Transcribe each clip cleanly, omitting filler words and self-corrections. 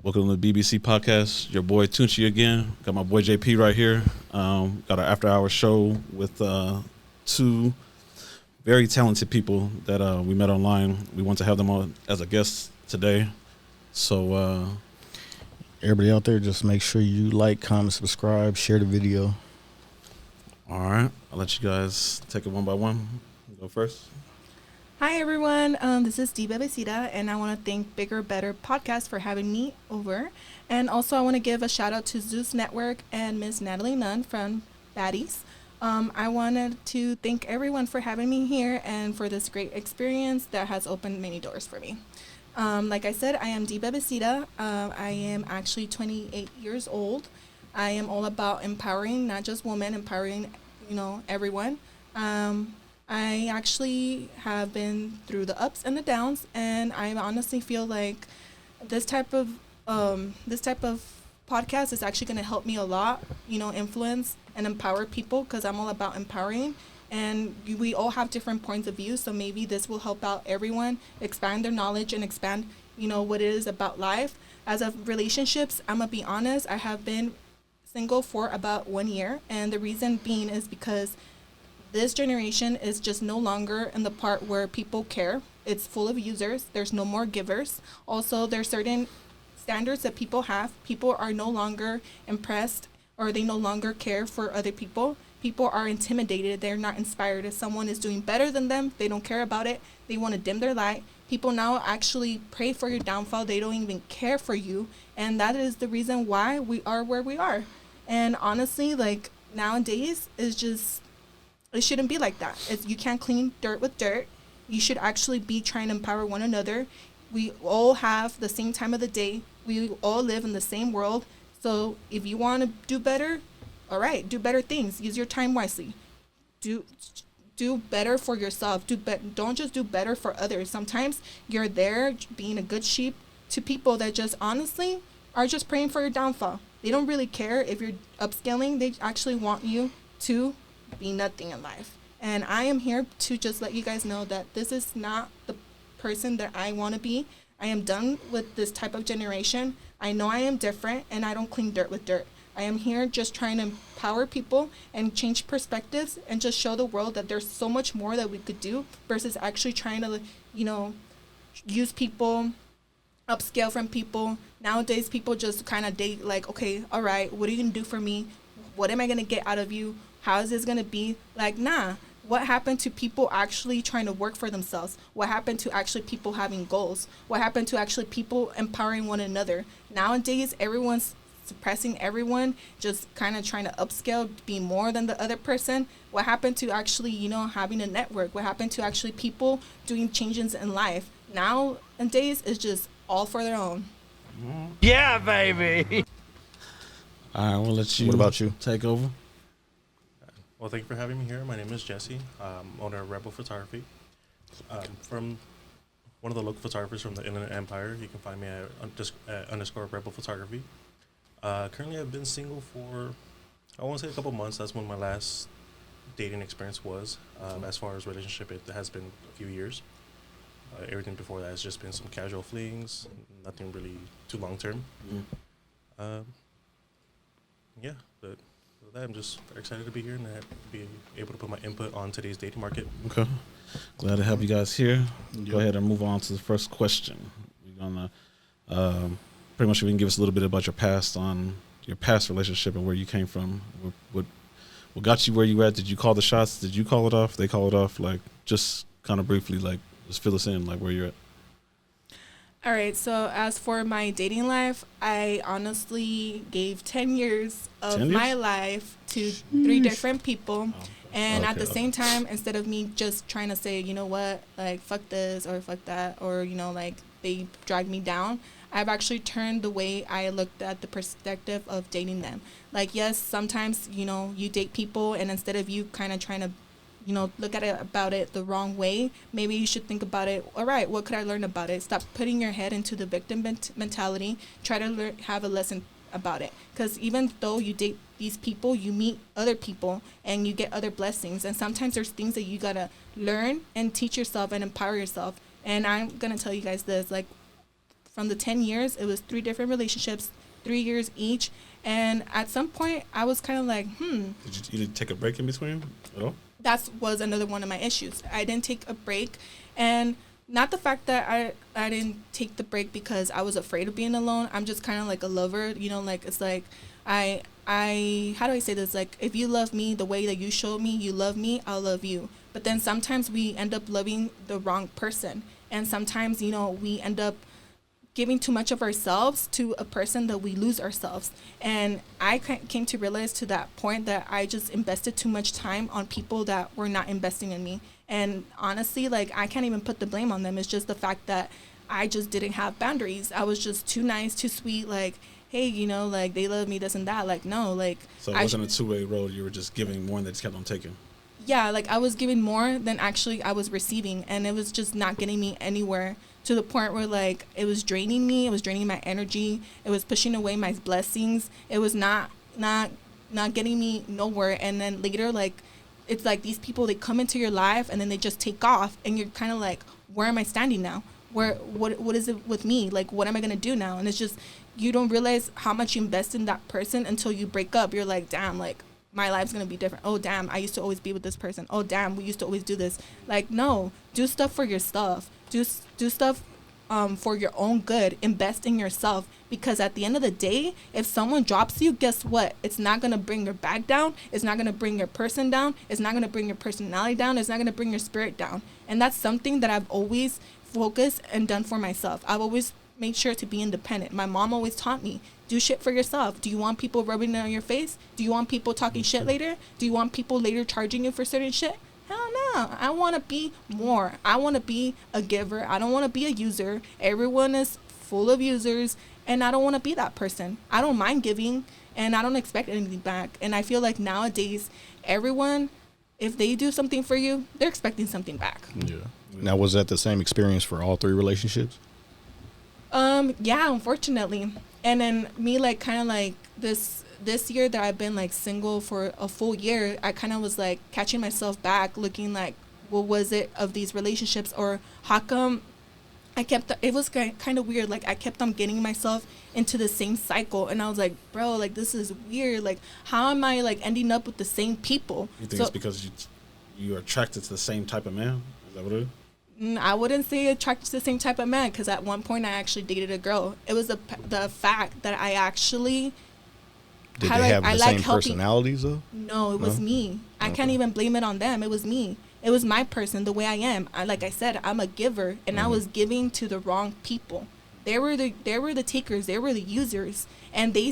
Welcome to the BBC podcast. Your boy Tunchi again. Got my boy JP right here. Got our after-hour show with two very talented people that we met online. We want to have them on as a guest today. So everybody out there, just make sure you like, comment, subscribe, share the video. All right. I'll let you guys take it one by one. Go first. Hi, everyone. This is Dee Bebecita, and I want to thank Bigger Better Podcast for having me over. And also, I want to give a shout out to Zeus Network and Miss Natalie Nunn from Baddies. I wanted to thank everyone for having me here and for this great experience that has opened many doors for me. Like I said, I am Dee Bebecita. I am actually 28 years old. I am all about empowering, not just women, empowering, everyone. I actually have been through the ups and the downs, and I honestly feel like this type of podcast is actually going to help me a lot, influence and empower people, because I'm all about empowering, and we all have different points of view, so maybe this will help out everyone, expand their knowledge and expand, what it is about life. As of relationships, I'm going to be honest, I have been single for about 1 year, and the reason being is because this generation is just no longer in the part where people care. It's full of users. There's no more givers. Also, there's certain standards that people have. People are no longer impressed, or they no longer care for other people. People are intimidated. They're not inspired. If someone is doing better than them, they don't care about it. They want to dim their light. People now actually pray for your downfall. They don't even care for you. And that is the reason why we are where we are. And honestly, nowadays, it shouldn't be like that. You can't clean dirt with dirt. You should actually be trying to empower one another. We all have the same time of the day. We all live in the same world. So if you want to do better, all right, do better things. Use your time wisely. Do better for yourself. Don't just do better for others. Sometimes you're there being a good sheep to people that just honestly are just praying for your downfall. They don't really care if you're upscaling. They actually want you to be nothing in life. And I am here to just let you guys know that this is not the person that I want to be. I am done with this type of generation. I know I am different, and I don't clean dirt with dirt. I am here just trying to empower people and change perspectives and just show the world that there's so much more that we could do versus actually trying to, use people, upscale from people. Nowadays, people just kind of date okay, all right, what are you going to do for me? What am I going to get out of you? How is this going to be? Nah. What happened to people actually trying to work for themselves? What happened to actually people having goals? What happened to actually people empowering one another? Nowadays, everyone's suppressing everyone, just kind of trying to upscale, be more than the other person. What happened to actually, having a network? What happened to actually people doing changes in life? Nowadays, it's just all for their own. Yeah, baby! All right, we'll let you. What about you? Take over. Well, thank you for having me here. My name is Jesse, owner of Rebel Photography. From one of the local photographers from the Inland Empire. You can find me at _ Rebel Photography. Currently, I've been single for, I want to say a couple months. That's when my last dating experience was. As far as relationship, it has been a few years. Everything before that has just been some casual flings, nothing really too long term. Yeah, but with that, I'm just very excited to be here and be able to put my input on today's dating market. Okay. Glad to have you guys here. Go ahead and move on to the first question. We're going to pretty much, you can give us a little bit about your past relationship and where you came from. What got you where you at? Did you call the shots? Did you call it off? They call it off? Just kind of briefly, just fill us in, where you're at. All right, so as for my dating life, I honestly gave 10 years of my life to 3 different people. And at the same time, instead of me just trying to say, you know what, fuck this or fuck that, or, they dragged me down, I've actually turned the way I looked at the perspective of dating them. Yes, sometimes, you date people, and instead of you kind of trying to look at it the wrong way, maybe you should think about it, all right, what could I learn about it? Stop putting your head into the victim mentality. Try to have a lesson about it. Because even though you date these people, you meet other people and you get other blessings. And sometimes there's things that you got to learn and teach yourself and empower yourself. And I'm going to tell you guys this, from the 10 years, it was 3 different relationships, 3 years each. And at some point, I was kind of like, You didn't take a break in between at all? that was another one of my issues. I didn't take a break, and not the fact that I didn't take the break because I was afraid of being alone. I'm just kind of like a lover, you know, like it's like I how do I say this? Like, if you love me the way that you showed me you love me, I'll love you. But then sometimes we end up loving the wrong person, and sometimes, you know, we end up giving too much of ourselves to a person that we lose ourselves. And I came to realize to that point that I just invested too much time on people that were not investing in me. And honestly, like, I can't even put the blame on them. It's just the fact that I just didn't have boundaries. I was just too nice, too sweet, like, hey, you know, like, they love me, this and that. Like, no, like. So it wasn't a two-way road. You were just giving more and they just kept on taking. Yeah, like, I was giving more than actually I was receiving. And it was just not getting me anywhere, to the point where, like, it was draining me. It was draining my energy. It was pushing away my blessings. It was not getting me nowhere. And then later, like, it's like these people, they come into your life and then they just take off, and you're kind of like, where am I standing now? What is it with me? Like, what am I going to do now? And it's just, you don't realize how much you invest in that person until you break up. You're like, damn, like, my life's going to be different. Oh, damn, I used to always be with this person. Oh, damn, we used to always do this. Like, no, do stuff for yourself. Do stuff for your own good. Invest in yourself, because at the end of the day, if someone drops you, guess what? It's not going to bring your bag down. It's not going to bring your person down. It's not going to bring your personality down. It's not going to bring your spirit down. And that's something that I've always focused and done for myself. I've always made sure to be independent. My mom always taught me, do shit for yourself. Do you want people rubbing it on your face? Do you want people talking shit later? Do you want people later charging you for certain shit? Hell no. I want to be more. I want to be a giver. I don't want to be a user. Everyone is full of users, and I don't want to be that person. I don't mind giving, and I don't expect anything back. And I feel like nowadays, everyone, if they do something for you, they're expecting something back. Yeah. Now, was that the same experience for all 3 relationships? Yeah, unfortunately. And then me, like, kind of like this year that I've been, like, single for a full year, I kind of was, like, catching myself back, looking like, what was it of these relationships, or how come it was kind of weird. Like, I kept on getting myself into the same cycle, and I was like, bro, like, this is weird. Like, how am I, like, ending up with the same people? You think it's because you're attracted to the same type of man? Is that what it is? I wouldn't say attracted to the same type of man, because at one point I actually dated a girl. It was the fact that I actually... Did they have the same personalities, though? No, it was me. I can't even blame it on them. It was me. It was my person, the way I am. Like I said, I'm a giver, and I was giving to the wrong people. They were the takers. They were the users, and they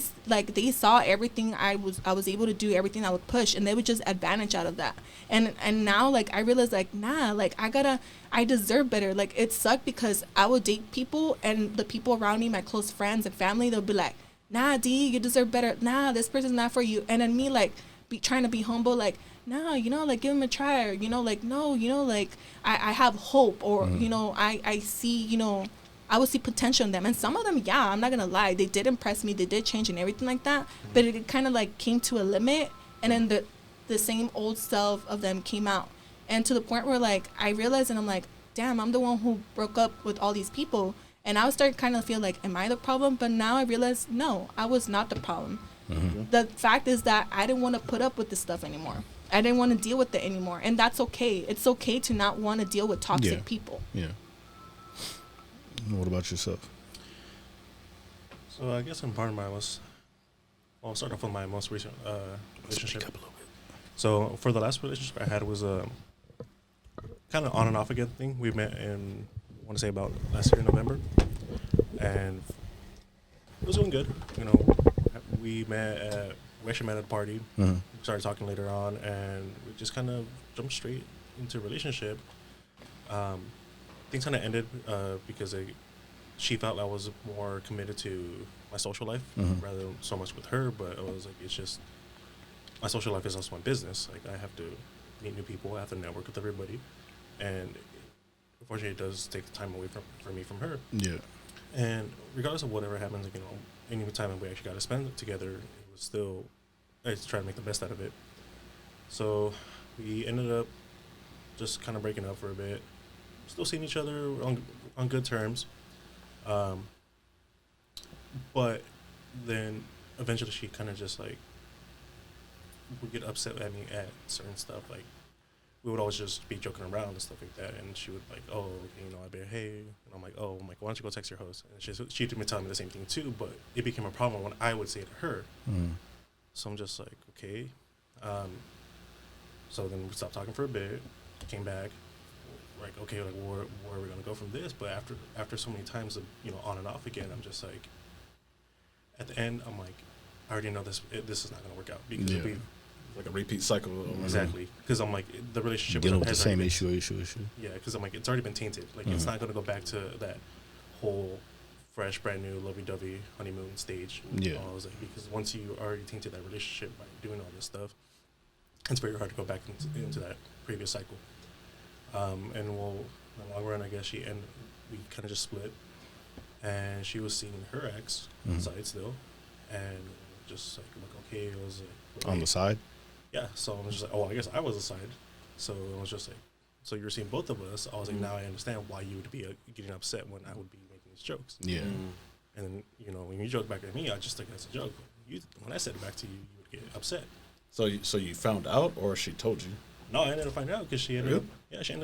saw everything I was able to do, everything I would push, and they would just advantage out of that. And now, like, I realized, like, nah, like, I deserve better. Like, it sucked because I would date people, and the people around me, my close friends and family, they'll be like, nah, D, you deserve better. Nah, this person's not for you. And then me, like, trying to be humble, like, nah, you know, like, give him a try, or, you know, like, no, you know, like, I have hope, or, you know, I see, you know, I would see potential in them. And some of them, yeah, I'm not going to lie, they did impress me, they did change and everything like that, but it kind of, like, came to a limit, and then the same old self of them came out. And to the point where, like, I realized, and I'm like, damn, I'm the one who broke up with all these people. And I was starting to kind of feel like, am I the problem? But now I realized, no, I was not the problem. The fact is that I didn't want to put up with this stuff anymore. I didn't want to deal with it anymore. And that's okay. It's okay to not want to deal with toxic people. Yeah. What about yourself? So I guess in part of I'll start off with my most recent relationship. So for the last relationship I had was kind of on and off again thing. We met in, I want to say, about last year in November, and it was doing good. You know, we actually met at a party. We started talking later on, and we just kind of jumped straight into a relationship. Things kind of ended because she felt I was more committed to my social life rather than so much with her. But I was like, it's just, my social life is also my business. Like, I have to meet new people, I have to network with everybody, and unfortunately, it does take time away from me from her. Yeah. And regardless of whatever happens, like, you know, any time that we actually got to spend it together, it was still, I just try to make the best out of it. So we ended up just kind of breaking up for a bit, still seeing each other on good terms. But then eventually she kind of just like would get upset at me at certain stuff. Like we would always just be joking around and stuff like that, and she would like, oh, okay, you know, I'd be like, hey, and I'm like, why don't you go text your host? And she'd been telling me the same thing too, but it became a problem when I would say it to her. So I'm just like, okay. So then we stopped talking for a bit, came back, like, okay, like where are we gonna go from this? But after so many times of, you know, on and off again, I'm just like, at the end, I'm like, I already know this is not gonna work out because it'll be like a repeat cycle. Exactly, because I'm like, the relationship dealing with the has same already issue. Yeah, because I'm like, it's already been tainted. Like it's not gonna go back to that whole fresh, brand new, lovey-dovey honeymoon stage. Yeah. I was like, because once you already tainted that relationship by doing all this stuff, it's very hard to go back into that previous cycle. And well, in the long run, I guess we kind of just split, and she was seeing her ex side still, and just like, okay, it was like, On the side? Yeah, so I was just like, oh, I guess I was a side. So it was just like, so you were seeing both of us. I was like, now I understand why you would be getting upset when I would be making these jokes. Yeah. And then, you know, when you joke back at me, I just think that's a joke. When I said it back to you, you would get upset. So you found out, or she told you? No, I ended up finding out because she ended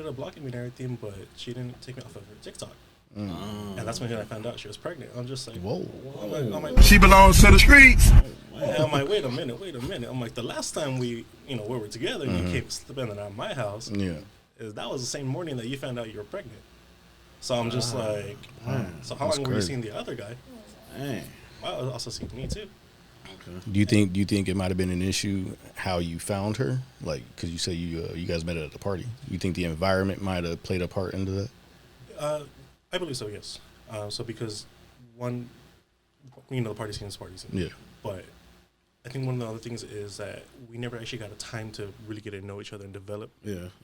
up blocking me and everything, but she didn't take me off of her TikTok. And that's when I found out she was pregnant. I'm just like, whoa. I'm like, She belongs to the streets. and I'm like, wait a minute. I'm like, the last time we were together, you came spending at my house. Yeah. That was the same morning that you found out you were pregnant. So I'm just like, so how long were you seeing the other guy? Dang. I was also seeing me too. Do you think it might have been an issue how you found her? Like, because you say you guys met at the party. You think the environment might have played a part into that? I believe so, yes. So because one, you know, the party scene is party scene. Yeah. But I think one of the other things is that we never actually got a time to really get to know each other and develop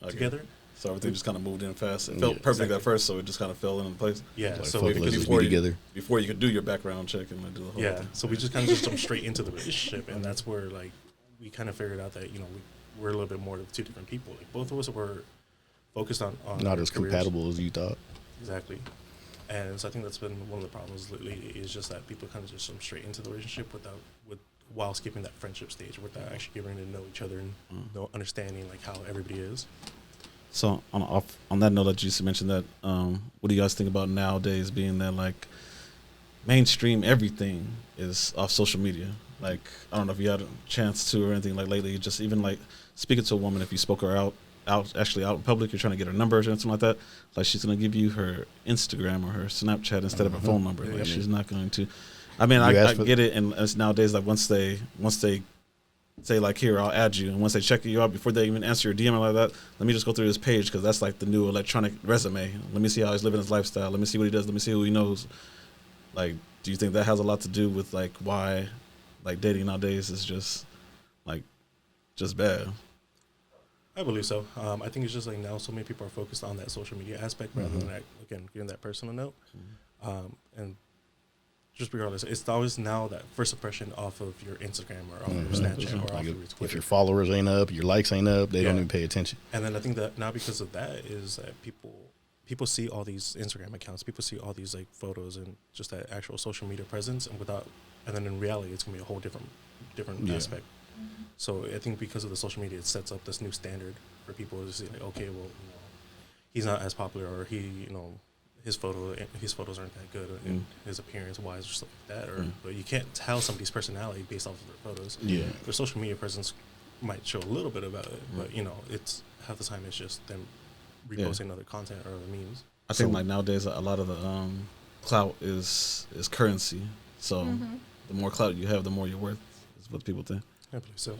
together. So everything just kind of moved in fast. It felt perfect at first, so it just kind of fell into place. Yeah. Like, So fuck it, let's just be together. Before you could do your background check and like, do the whole thing. so we just kind of just jumped straight into the relationship, and that's where like we kind of figured out that, you know, we're a little bit more of two different people. Like both of us were focused on Not as careers. compatible as you thought. Exactly. And so I think that's been one of the problems lately, is just that people kind of just jump straight into the relationship while skipping that friendship stage, without actually getting to know each other and understanding like how everybody is. So on that note that you mentioned that, what do you guys think about nowadays being that like mainstream everything is off social media? Like, I don't know if you had a chance to or anything like lately, just even like speaking to a woman, if you spoke her out in public, you're trying to get her number or something like that, like she's going to give you her Instagram or her Snapchat instead of her phone number. Like she's not going to, I mean, I get it. And it's nowadays, like once they say like, here, I'll add you. And once they check you out, before they even answer your DM or like that, let me just go through this page, because that's like the new electronic resume. Let me see how he's living his lifestyle. Let me see what he does. Let me see who he knows. Like, do you think that has a lot to do with like why like dating nowadays is just bad? I believe so. I think it's just like now so many people are focused on that social media aspect rather than that, again, getting that personal note. And just regardless, it's always now that first impression off of your Instagram or off of your Snapchat or off of your Twitter. If your followers ain't up, your likes ain't up, they don't even pay attention. And then I think that now because of that is that people see all these Instagram accounts, people see all these like photos and just that actual social media presence, and then in reality it's gonna be a whole different aspect. So I think because of the social media, it sets up this new standard for people to see like, okay, well, you know, he's not as popular, or his photos aren't that good, and his appearance wise or stuff like that, but you can't tell somebody's personality based off of their photos. Yeah, their social media presence might show a little bit about it, but you know, it's half the time it's just them reposting other content or other memes. I think like nowadays a lot of the clout is currency. So the more clout you have, the more you're worth, is what people think. I believe so.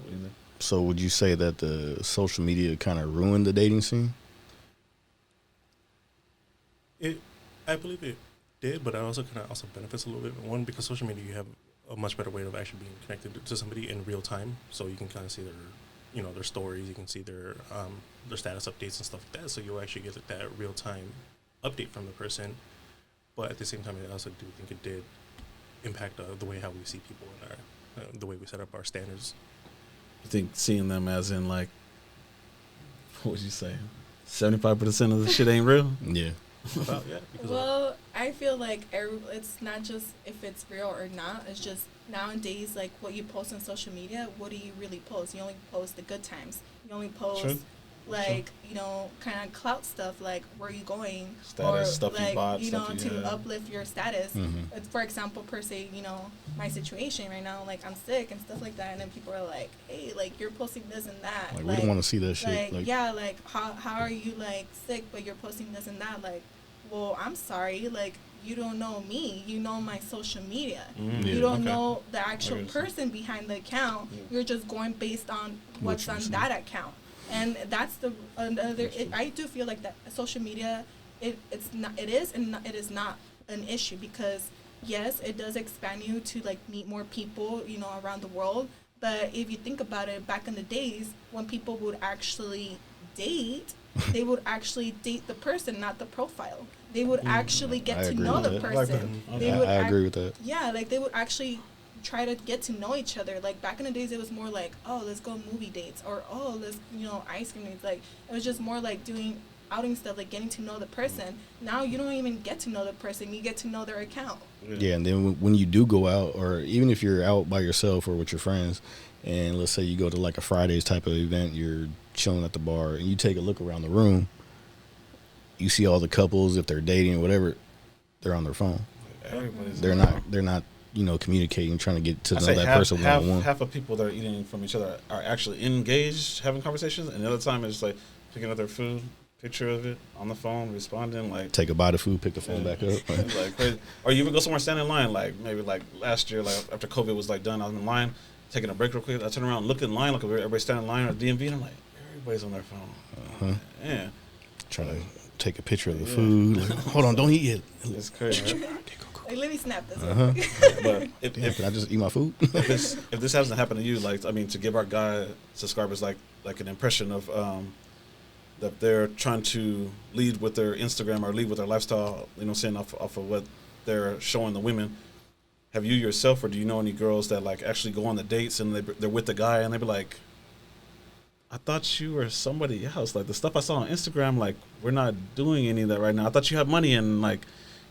So would you say that the social media kind of ruined the dating scene? I believe it did, but it also kind of also benefits a little bit. One, because social media, you have a much better way of actually being connected to somebody in real time, so you can kind of see their stories, you can see their status updates and stuff like that. So you'll actually get that real time update from the person. But at the same time, I also do think it did impact the way how we see people and the way we set up our standards. You think seeing them as in like, what would you say, 75% of the shit ain't real? Yeah. about yet? Because Well, I feel like it's not just if it's real or not. It's just nowadays, like what you post on social media, what do you really post? You only post the good times. You only post True. like, you know, kind of clout stuff, like where are you going? Status, or stuff you like, bought, you know, stuff you to had. uplift your status. For example, per se, you know, my situation right now, like I'm sick and stuff like that, and then people are like, hey, like you're posting this and that. Like, we don't want to see that shit. Like, yeah, like how are you like sick but you're posting this and that? Like, well, I'm sorry, like you don't know me. You know my social media. You don't Okay. know the actual Okay. person behind the account. You're just going based on what's you on see. that account. And that's the another. I do feel like that social media, it's not. It is and it is not an issue because yes, it does expand you to like meet more people, you know, around the world. But if you think about it, back in the days when people would actually date, they would actually date the person, not the profile. They would actually get I to agree know with the that. I like person. that. They Okay. would I agree with that. Yeah, like they would actually try to get to know each other. Like back in the days, it was more like, oh, let's go movie dates, or oh, let's, you know, ice cream dates. Like it was just more like doing outing stuff, like getting to know the person. Now you don't even get to know the person; you get to know their account. Yeah, and then when you do go out, or even if you're out by yourself or with your friends, and let's say you go to like a Fridays type of event, you're chilling at the bar, and you take a look around the room, you see all the couples, if they're dating or whatever, they're on their phone. Everybody's They're not, you know, communicating, trying to get to I know say that half, person one on one. half of people that are eating from each other are actually engaged, having conversations, and the other time it's like picking up their food, picture of it on the phone, responding like Take a bite of food, pick the phone back up. like crazy. Or you even go somewhere, stand in line, like maybe like last year, like after COVID was like done, I was in line, taking a break real quick. I turn around, look in line, like everybody standing in line at DMV, and I'm like, everybody's on their phone. Yeah, Trying to take a picture of the food. Like, hold on, don't eat yet. it's crazy. Right? Like let me snap this. But Damn, can I just eat my food? if this hasn't happened to you, like I mean, to give our guy subscribers like an impression of that they're trying to lead with their Instagram or lead with their lifestyle, you know, saying off of what they're showing the women. Have you yourself, or do you know any girls that like actually go on the dates and they're with the guy and they be like, I thought you were somebody else. Like the stuff I saw on Instagram, like we're not doing any of that right now. I thought you had money and like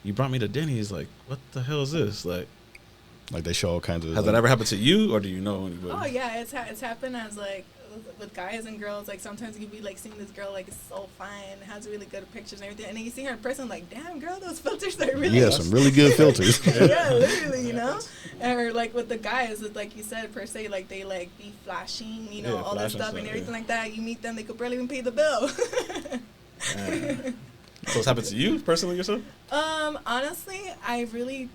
you brought me to Denny's. Like what the hell is this? Like Like they show all kinds of. has that ever happened to you, or do you know anybody? Oh yeah, it's happened as like with guys and girls. Like sometimes you be like seeing this girl like is so fine, has really good pictures and everything, and then you see her in person like, damn girl, those filters are really Yeah, some really good filters. yeah, literally, you know. Or like with the guys, it's like you said per se, like they like be flashing, you know, Yeah, all that flashing stuff stuff, and everything yeah. like that. You meet them, they could barely even pay the bill. So it's happened to you personally yourself? Honestly, I really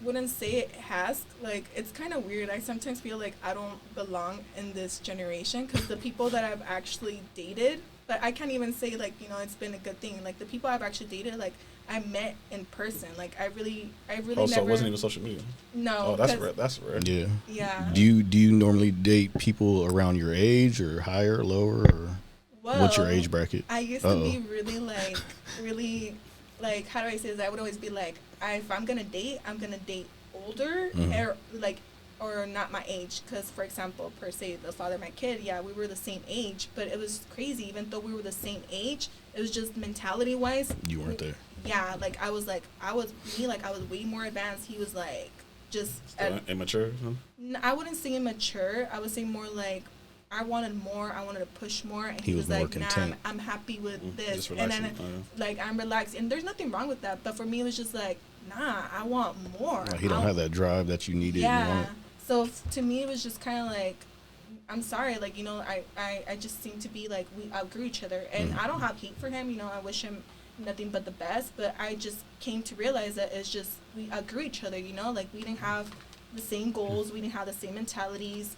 wouldn't say it has. Like, it's kind of weird. I sometimes feel like I don't belong in this generation because the people that I've actually dated, but I can't even say, like, you know, it's been a good thing. Like, the people I've actually dated, like, I met in person. Like, I really Oh, so never. it wasn't even social media. No. Oh, that's 'cause- rare. That's rare. Yeah. Yeah. Do you normally date people around your age or higher, lower, or what's your Well, age bracket? I used to be really like, how do I say this? I would always be like, if I'm gonna date, I'm gonna date older or like, or not my age. Because for example, per se, the father of my kid, yeah, we were the same age, but it was crazy. Even though we were the same age, it was just mentality wise. You weren't there. Yeah, like I was way more advanced. He was like just Still immature. Huh? I wouldn't say immature. I would say more like I wanted more. I wanted to push more, and He he was was more like, "Nah, content. I'm happy with this." Just And relaxing. then, like, I'm relaxed, and there's nothing wrong with that. But for me, it was just like, "Nah, I want more." Like, he don't have that drive that you needed. Yeah. You want. So to me, it was just kind of like, I'm sorry, like, you know, I just seem to be like we outgrew each other, and I don't have hate for him. You know, I wish him nothing but the best. But I just came to realize that it's just we outgrew each other. You know, like we didn't have the same goals, we didn't have the same mentalities.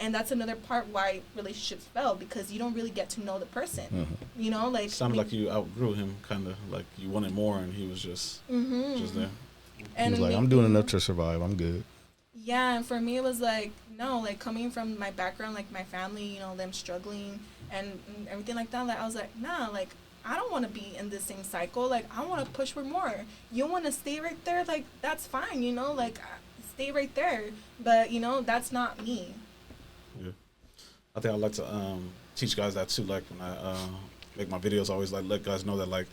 And that's another part why relationships fail, because you don't really get to know the person. You know, like Sounded like you outgrew him, kind of like you wanted more, and he was just there. He and was like, me- I'm doing enough to survive. I'm good. Yeah, and for me it was like, no, like coming from my background, like my family, you know, them struggling and everything like that, like I was like, nah, like I don't want to be in the same cycle. Like I want to push for more. You want to stay right there, like that's fine, you know, like stay right there. But you know, that's not me. Yeah. I think I like to teach guys that too. Like when I make my videos, I always like let guys know that like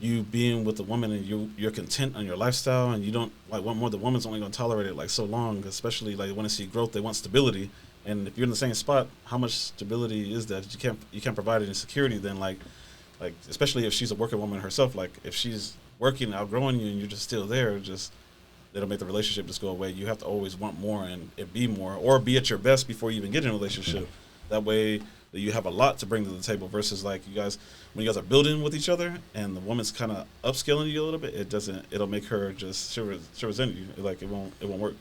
you being with a woman and you're content on your lifestyle and you don't like want more, the woman's only going to tolerate it like so long, especially like they want to see growth, they want stability. And if you're in the same spot, how much stability is that? You can't provide any security. Then like especially if she's a working woman herself, like if she's working, outgrowing you, and you're just still there, just it'll make the relationship just go away. You have to always want more and it be more, or be at your best before you even get in a relationship. That way you have a lot to bring to the table. Versus like you guys, when you guys are building with each other and the woman's kind of upscaling you a little bit, it'll make her just she'll resent you. Like it won't work.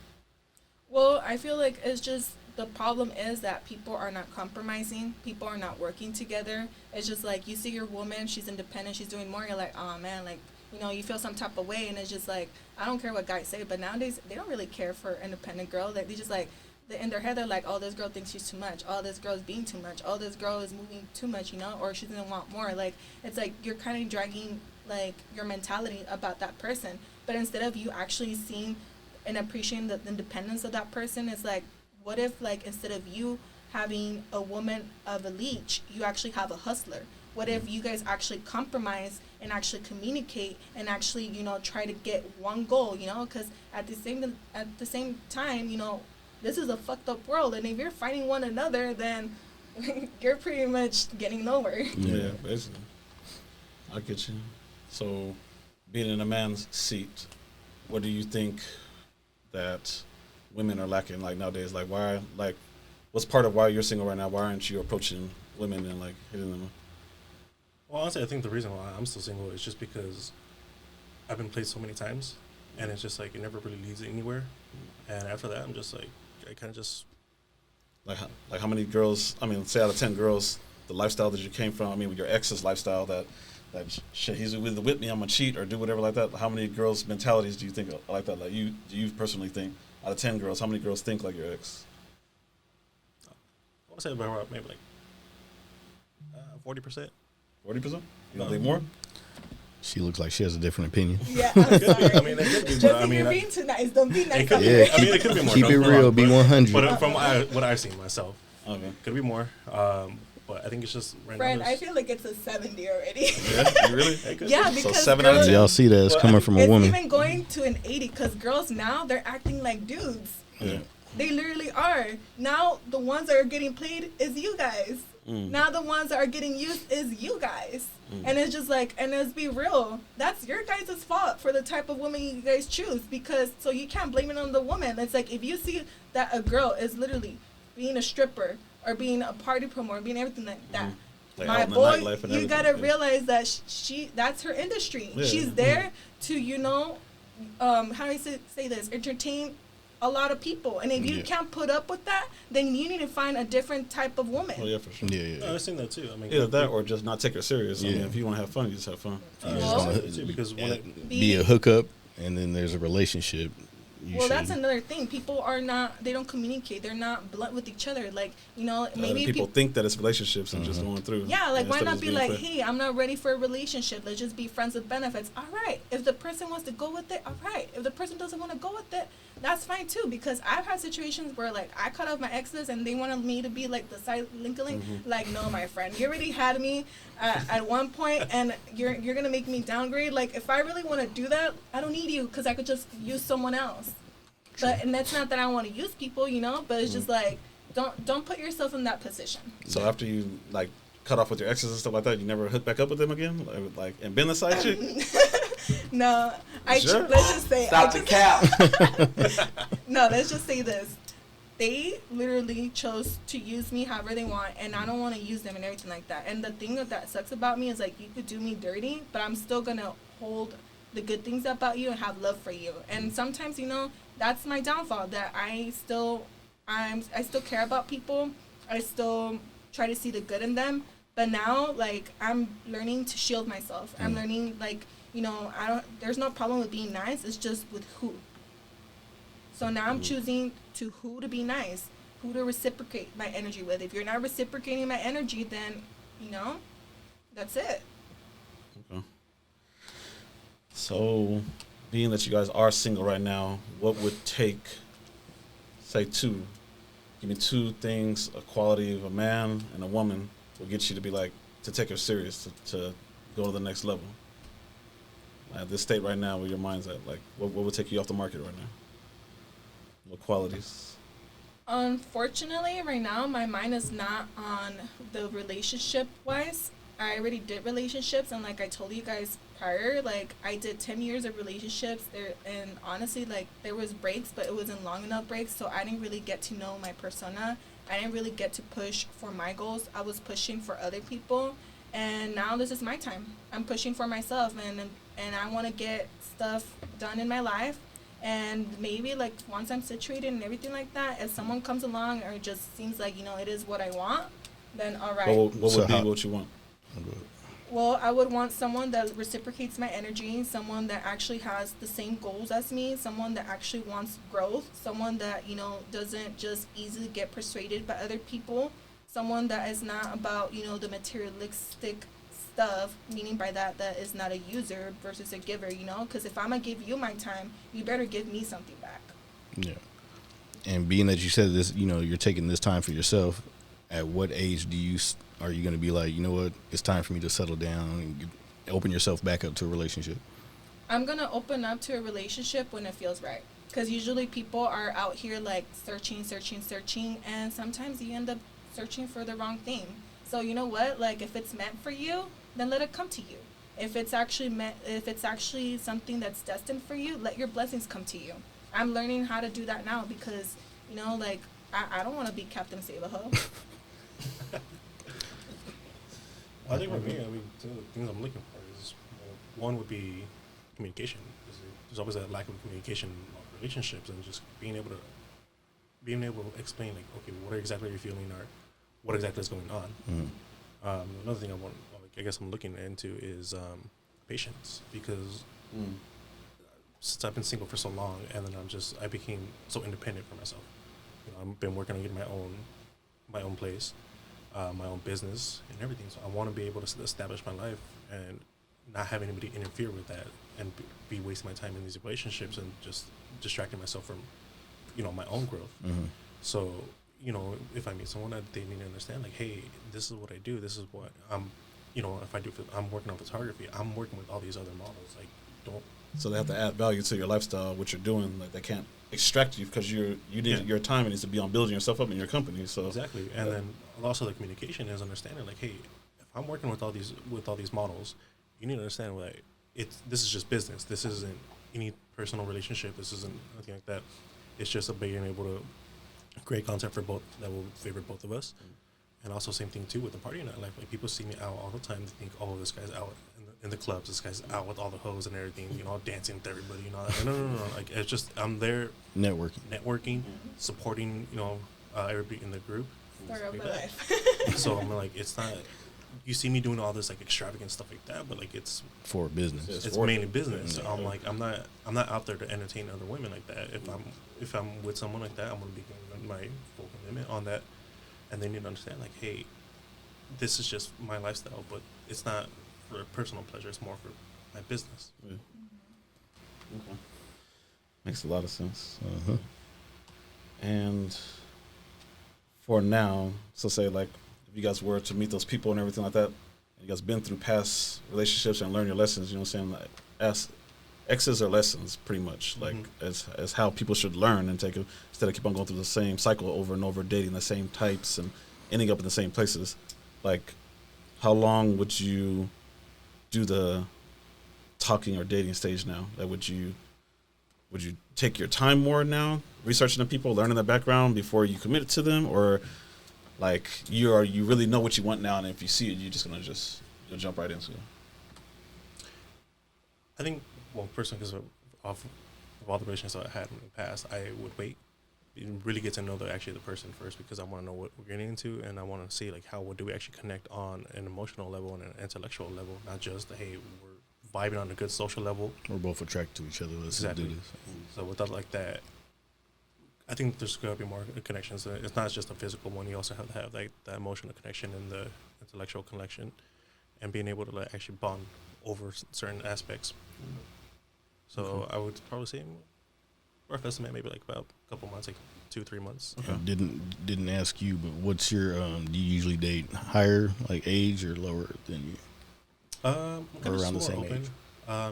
Well, I feel like it's just the problem is that people are not compromising. People are not working together. It's just like you see your woman, she's independent, she's doing more. You're like, oh man, like, you know, you feel some type of way, and it's just like, I don't care what guys say, but nowadays they don't really care for independent girl. Like, they just like, in their head they're like, oh, this girl thinks she's too much. Oh, this girl is being too much. Oh, this girl is moving too much, you know, or she doesn't want more. Like, it's like you're kind of dragging like your mentality about that person, but instead of you actually seeing and appreciating the independence of that person, it's like, what if, like, instead of you having a woman of a leech, you actually have a hustler? What if you guys actually compromise and actually communicate and actually, you know, try to get one goal, you know? Because at the same time, you know, this is a fucked up world, and if you're fighting one another, then you're pretty much getting nowhere. Yeah, basically. I get you. So, being in a man's seat, what do you think that women are lacking like nowadays? Like why, like what's part of why you're single right now? Why aren't you approaching women and like hitting them? Well, honestly, I think the reason why I'm still single is just because I've been played so many times, and it's just like it never really leads anywhere. And after that, I'm just like, I kind of just like how many girls? I mean, say out of 10 girls, the lifestyle that you came from. I mean, with your ex's lifestyle, that shit, he's with me, I'm gonna cheat or do whatever like that. How many girls' mentalities do you think like that? Like do you personally think out of 10 girls, how many girls think like your ex? I want to say about maybe like 40%. 40%? You don't think more? She looks like she has a different opinion. Yeah, I'm sorry. I mean, it could be, but Just I mean, you're being too nice. Don't be nice. it could be. Yeah, I mean, it could be more. keep it don't get me real, wrong, be but- 100. But from what I've seen myself, Okay. could be more. But I think it's just right Friend, now. I feel like it's a 70 already. Yeah, you really? It could Yeah, be. because 7 out of girls, 10. Y'all see that it's coming from a it's woman. even going to an 80 because girls now, they're acting like dudes. Yeah. They literally are. Now the ones that are getting played is you guys. Now the ones that are getting used is you guys. And it's just like, and let's be real, that's your guys' fault for the type of woman you guys choose, because so you can't blame it on the woman. It's like if you see that a girl is literally being a stripper or being a party promoter, being everything like that. Like My out in the boy, nightlife and you everything, gotta yeah. realize that she that's her industry. Yeah. She's there to, you know, how do I say this? Entertain a lot of people. And if you Yeah. can't put up with that, then you need to find a different type of woman. Oh yeah, for sure. Yeah, No, I've seen that too. I mean, Either that or just not take her serious. I Yeah. mean, if you want to have fun, you just have fun. You just Well, wanna too, because when it, be a hookup, and then there's a relationship. Well, that's another thing. People are not, they don't communicate. They're not blunt with each other. Like, you know, maybe people think that it's relationships and just going through. yeah, like, why instead of not just be being like, fair. hey, I'm not ready for a relationship. Let's just be friends with benefits. All right. If the person wants to go with it, all right. If the person doesn't want to go with it, that's fine too. Because I've had situations where, like, I cut off my exes and they wanted me to be, like, the side link. Like, no, my friend. You already had me at one point, and you're going to make me downgrade. Like, if I really want to do that, I don't need you because I could just use someone else. But, and that's not that I want to use people, you know, but it's just like, don't put yourself in that position. So after you like cut off with your exes and stuff like that, you never hook back up with them again, like and been the side chick. No, Sure? let's just say, Stop the cap. no, let's just say this. They literally chose to use me however they want, and I don't want to use them and everything like that. And the thing that sucks about me is, like, you could do me dirty, but I'm still going to hold the good things about you and have love for you. And sometimes, you know, that's my downfall, that I still care about people. I still try to see the good in them. But now, like, I'm learning to shield myself. I'm learning, like, you know, there's no problem with being nice. It's just with who. So now I'm choosing who to be nice, who to reciprocate my energy with. If you're not reciprocating my energy, then, you know, that's it. Okay. So, being that you guys are single right now, what would take, say, give me two things, a quality of a man and a woman will get you to be like, to take her serious, to go to the next level? At this state right now, where your mind's at, like, what would take you off the market right now? What qualities? Unfortunately, right now, my mind is not on the relationship wise. I already did relationships, and like I told you guys prior, like I did 10 years of relationships there, and honestly, like there was breaks, but it wasn't long enough breaks, so I didn't really get to know my persona. I didn't really get to push for my goals. I was pushing for other people, and now this is my time. I'm pushing for myself, and I want to get stuff done in my life. And maybe like once I'm situated and everything like that, if someone comes along or just seems like, you know, it is what I want, then all right. What would be what you want? Well, I would want someone that reciprocates my energy, someone that actually has the same goals as me, someone that actually wants growth, someone that, you know, doesn't just easily get persuaded by other people, someone that is not about, you know, the materialistic stuff, meaning by that is not a user versus a giver, you know, because if I'm going to give you my time, you better give me something back. Yeah. And being that you said this, you know, you're taking this time for yourself, at what age are you going to be like, you know what, it's time for me to settle down and open yourself back up to a relationship? I'm going to open up to a relationship when it feels right. Because usually people are out here like searching, and sometimes you end up searching for the wrong thing. So you know what, like if it's meant for you, then let it come to you. If it's actually something that's destined for you, let your blessings come to you. I'm learning how to do that now because, you know, like I don't want to be Captain Save-A-Ho. I think for me, I mean, two of the things I'm looking for is, one would be communication. There's always a lack of communication in relationships, and just being able to explain, like, okay, what exactly are you feeling, or what exactly is going on. Another thing I guess I'm looking into is patience, because since I've been single for so long, and then I became so independent for myself. You know, I've been working on getting my own place, my own business and everything. So I want to be able to establish my life and not have anybody interfere with that and be wasting my time in these relationships and just distracting myself from, you know, my own growth. So, you know, if I meet someone, they need to understand, like, hey, this is what I do. This is what you know, if I'm working on photography, I'm working with all these other models. Like, don't. So they have to add value to your lifestyle, what you're doing. Like, they can't extract you because your time needs to be on building yourself up in your company. So exactly, and then also the communication is understanding, like, hey, if I'm working with all these models, you need to understand, like, this is just business. This isn't any personal relationship. This isn't anything like that. It's just being able to create content for both that will favor both of us. And also same thing too with the party night life. Like, people see me out all the time. They think, oh, this guy's out in the clubs. This guy's out with all the hoes and everything. You know, dancing with everybody. You know, like, no. Like, it's just I'm there networking, supporting. You know, everybody in the group. Story of my life. So I'm like, it's not. You see me doing all this like extravagant stuff like that, but like it's for business. It's mainly business. So I'm like, I'm not out there to entertain other women like that. If I'm with someone like that, I'm gonna be giving my full commitment on that. And they need to understand, like, hey, this is just my lifestyle, but it's not for personal pleasure. It's more for my business. Yeah. Okay. Makes a lot of sense. And for now, so say, like, if you guys were to meet those people and everything like that, and you guys been through past relationships and learn your lessons, you know what I'm saying? Like, as X's are lessons, pretty much, like as how people should learn and take it, instead of keep on going through the same cycle over and over, dating the same types and ending up in the same places. Like, how long would you do the talking or dating stage now? Like, would you take your time more now, researching the people, learning their background before you commit to them, or like you really know what you want now, and if you see it, you're just gonna you'll jump right into it? I think, well, personally, because of all the relationships I had in the past, I would wait and really get to know the person first, because I want to know what we're getting into, and I want to see, like, what do we actually connect on an emotional level and an intellectual level, not just, hey, we're vibing on a good social level. We're both attracted to each other. Let's do this. So without like that, I think there's going to be more connections. It's not just a physical one. You also have to have like the emotional connection and the intellectual connection, and being able to like actually bond over certain aspects. So I would probably say rough estimate maybe like about a couple months, like 2-3 months. Okay. Didn't ask you, but what's your do you usually date higher like age or lower than you? Or around the same age.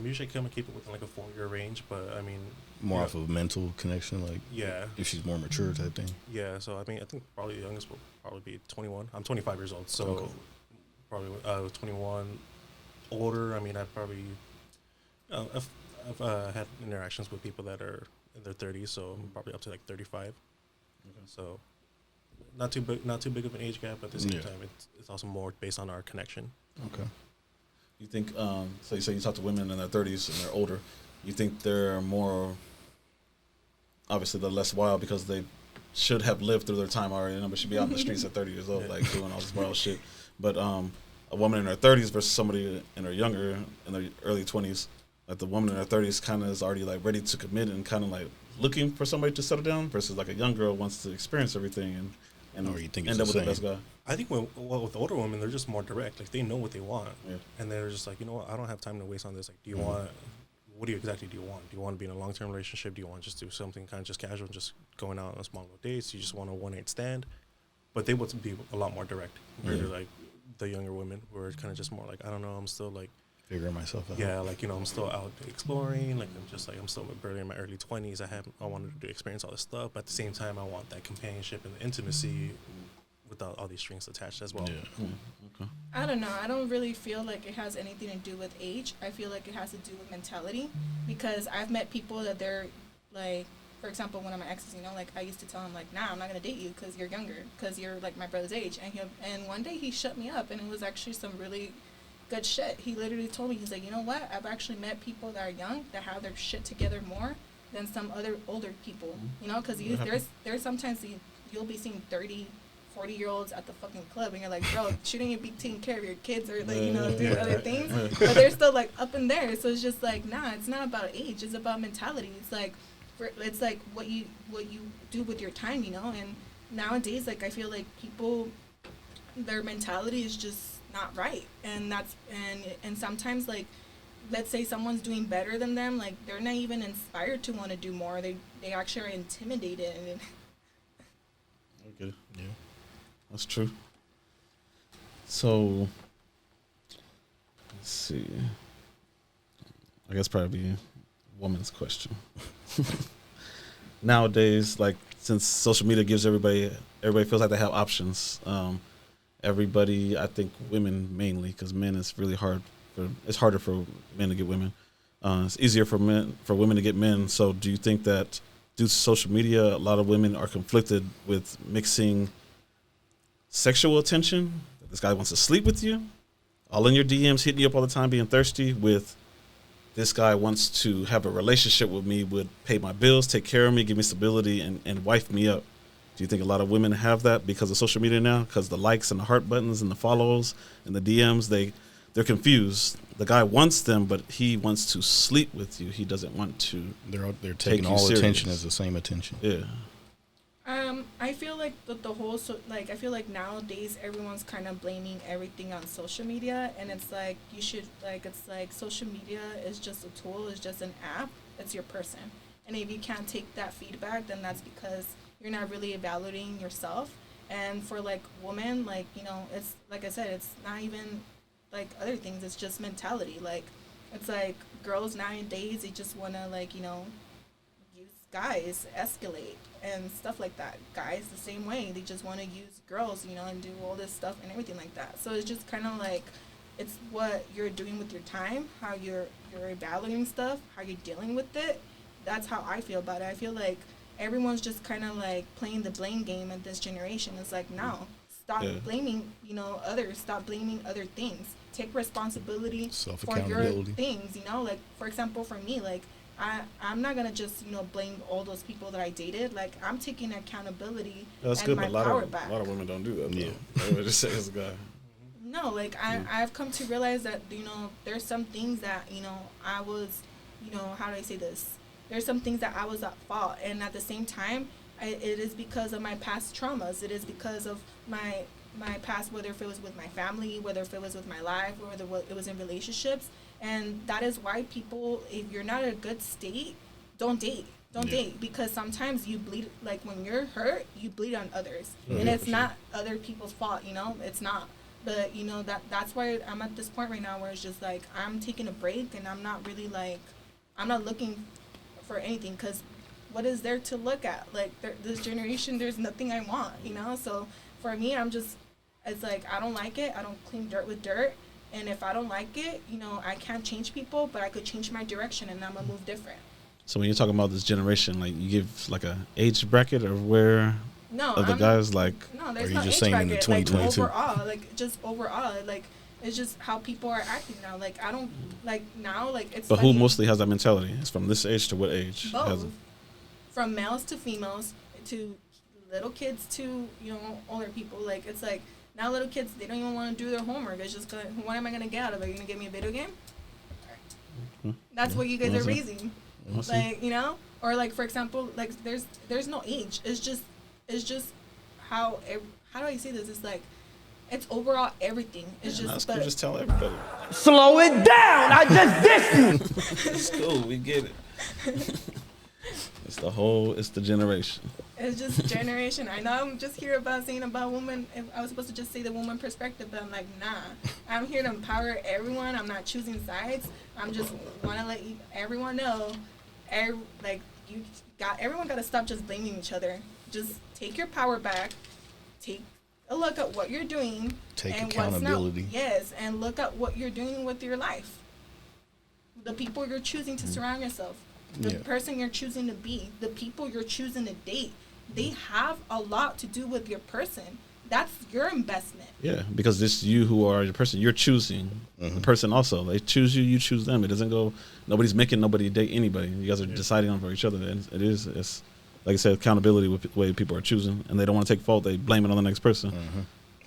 Usually come and keep it within like a 4-year range, but I mean, More yeah, off of mental connection, like yeah, if she's more mature type thing. yeah. So I mean, I think probably the youngest will probably be 21. I'm 25 years old, so Okay. probably 21. Older, I mean, I've probably I've had interactions with people that are in their 30s, so I'm probably up to like 35. So not too big of an age gap. But at the same Yeah. time, it's also more based on our connection. Okay. You think, so you say you talk to women in their 30s and they're older. You think they're more, obviously they're less wild because they should have lived through their time already, you know, but should be out in the streets at 30 years old, Yeah. like doing all this wild shit. But a woman in her 30s versus somebody in her younger, in their early 20s, like the woman in her 30s kind of is already like ready to commit and kind of like looking for somebody to settle down versus like a young girl wants to experience everything and Or you think end it's up the with the best same? guy. I think with older women, they're just more direct. Like they know what they want, Yeah. and they're just like, you know what, I don't have time to waste on this. Like, do you want? What do you exactly do you want? Do you want to be in a long-term relationship? Do you want to just do something kind of just casual, just going out on small little dates? You just want a one-night stand? But they would be a lot more direct compared to like the younger women, who are kind of just more like, I don't know, I'm still like, Figuring myself out. yeah, like, you know, I'm still out exploring. Like I'm still barely in my early 20s. I wanted to experience all this stuff, but at the same time, I want that companionship and the intimacy without all these strings attached as well. Yeah. Okay. I don't know. I don't really feel like it has anything to do with age. I feel like it has to do with mentality, because I've met people that they're like, for example, one of my exes, you know, like I used to tell him like, nah, I'm not gonna date you because you're younger, because you're like my brother's age, and one day he shut me up, and it was actually some really good shit. He literally told me, he's like, you know what? I've actually met people that are young that have their shit together more than some other older people, you know, because there's sometimes you'll be seeing 30, 40-year-olds at the fucking club, and you're like, bro, shouldn't you be taking care of your kids or like, you know, doing other things? But they're still like up in there. So it's just like, nah, it's not about age. It's about mentality. It's like what you do with your time, you know. And nowadays, like I feel like people, their mentality is just not right, and and sometimes, like, let's say someone's doing better than them, like they're not even inspired to want to do more. They actually are intimidated. And Okay. Yeah. That's true. So, let's see. I guess probably a woman's question. Nowadays, like, since social media gives everybody feels like they have options. Everybody, I think women mainly, because men it's really hard. It's harder for men to get women. It's easier for women to get men. So, do you think that due to social media, a lot of women are conflicted with mixing sexual attention, that this guy wants to sleep with you, all in your DMs, hitting you up all the time, being thirsty, with this guy wants to have a relationship with me, would pay my bills, take care of me, give me stability, and wife me up? Do you think a lot of women have that because of social media now? Because the likes and the heart buttons and the follows and the DMs, they're confused. The guy wants them, but he wants to sleep with you. He doesn't want to. They're taking you all serious. attention as the same attention. Yeah. I feel like the whole I feel like nowadays everyone's kind of blaming everything on social media, and it's like it's like social media is just a tool, it's just an app, it's your person, and if you can't take that feedback, then that's because you're not really evaluating yourself. And for like women, like, you know, it's like I said, it's not even like other things, it's just mentality. Like, it's like girls nowadays, they just want to, like, you know, use guys, escalate and stuff like that. Guys the same way, they just want to use girls, you know, and do all this stuff and everything like that. So it's just kind of like, it's what you're doing with your time, how you're evaluating stuff, how you're dealing with it. That's how I feel about it. I feel like everyone's just kind of like playing the blame game in this generation. It's like, no, stop blaming, you know, others. Stop blaming other things. Take responsibility for your things, you know. Like, for example, for me, like, I'm not going to just, you know, blame all those people that I dated. Like, I'm taking accountability and my power back. A lot of women don't do that, though. Yeah. They just say it's a guy. No, like, I've come to realize that, you know, there's some things that, you know, I was, you know, how do I say this? There's some things that I was at fault, and at the same time, it is because of my past traumas. It is because of my past, whether if it was with my family, whether if it was with my life, or whether it was in relationships. And that is why people, if you're not in a good state, don't date. Don't date, because sometimes you bleed, like when you're hurt, you bleed on others. And it's not other people's fault, you know? It's not. But you know that's why I'm at this point right now where it's just like I'm taking a break and I'm not really like I'm not looking for anything because what is there to look at? Like this generation, there's nothing I want, you know. So for me, it's like I don't like it. I don't clean dirt with dirt. And if I don't like it, you know, I can't change people, but I could change my direction and I'm gonna move different. So when you're talking about this generation, like you give like a age bracket or where No, of the guys like no, there's Or you no just age saying in the bracket. Like 2022? overall, like just overall, like it's just how people are acting now. Like I don't like now, like it's. But who funny. mostly has that mentality? It's from this age to what age? Both, from males to females to little kids to older people. Like it's like now little kids they don't even want to do their homework. It's just what am I gonna get out of it? Are you gonna give me a video game? That's what you guys are raising. Like or like for example, like there's no age. It's just how do I say this? It's like it's overall everything. It's just tell everybody. Slow it down. I just dissed you. It's cool. We get it. It's the generation. It's just generation. I know I'm just here saying about women. I was supposed to just say the woman perspective, but I'm like, nah. I'm here to empower everyone. I'm not choosing sides. I'm just want to let everyone know, everyone got to stop just blaming each other. Just take your power back. Take a look at what you're doing. Take and accountability. Yes, and look at what you're doing with your life. The people you're choosing to surround yourself. The person you're choosing to be, the people you're choosing to date, they have a lot to do with your person. That's your investment. Yeah, because it's you who are the person you're choosing. The person also, they choose you, you choose them. It doesn't go. Nobody's making nobody date anybody. You guys are deciding on for each other. And it's like I said, accountability with the way people are choosing, and they don't want to take fault. They blame it on the next person.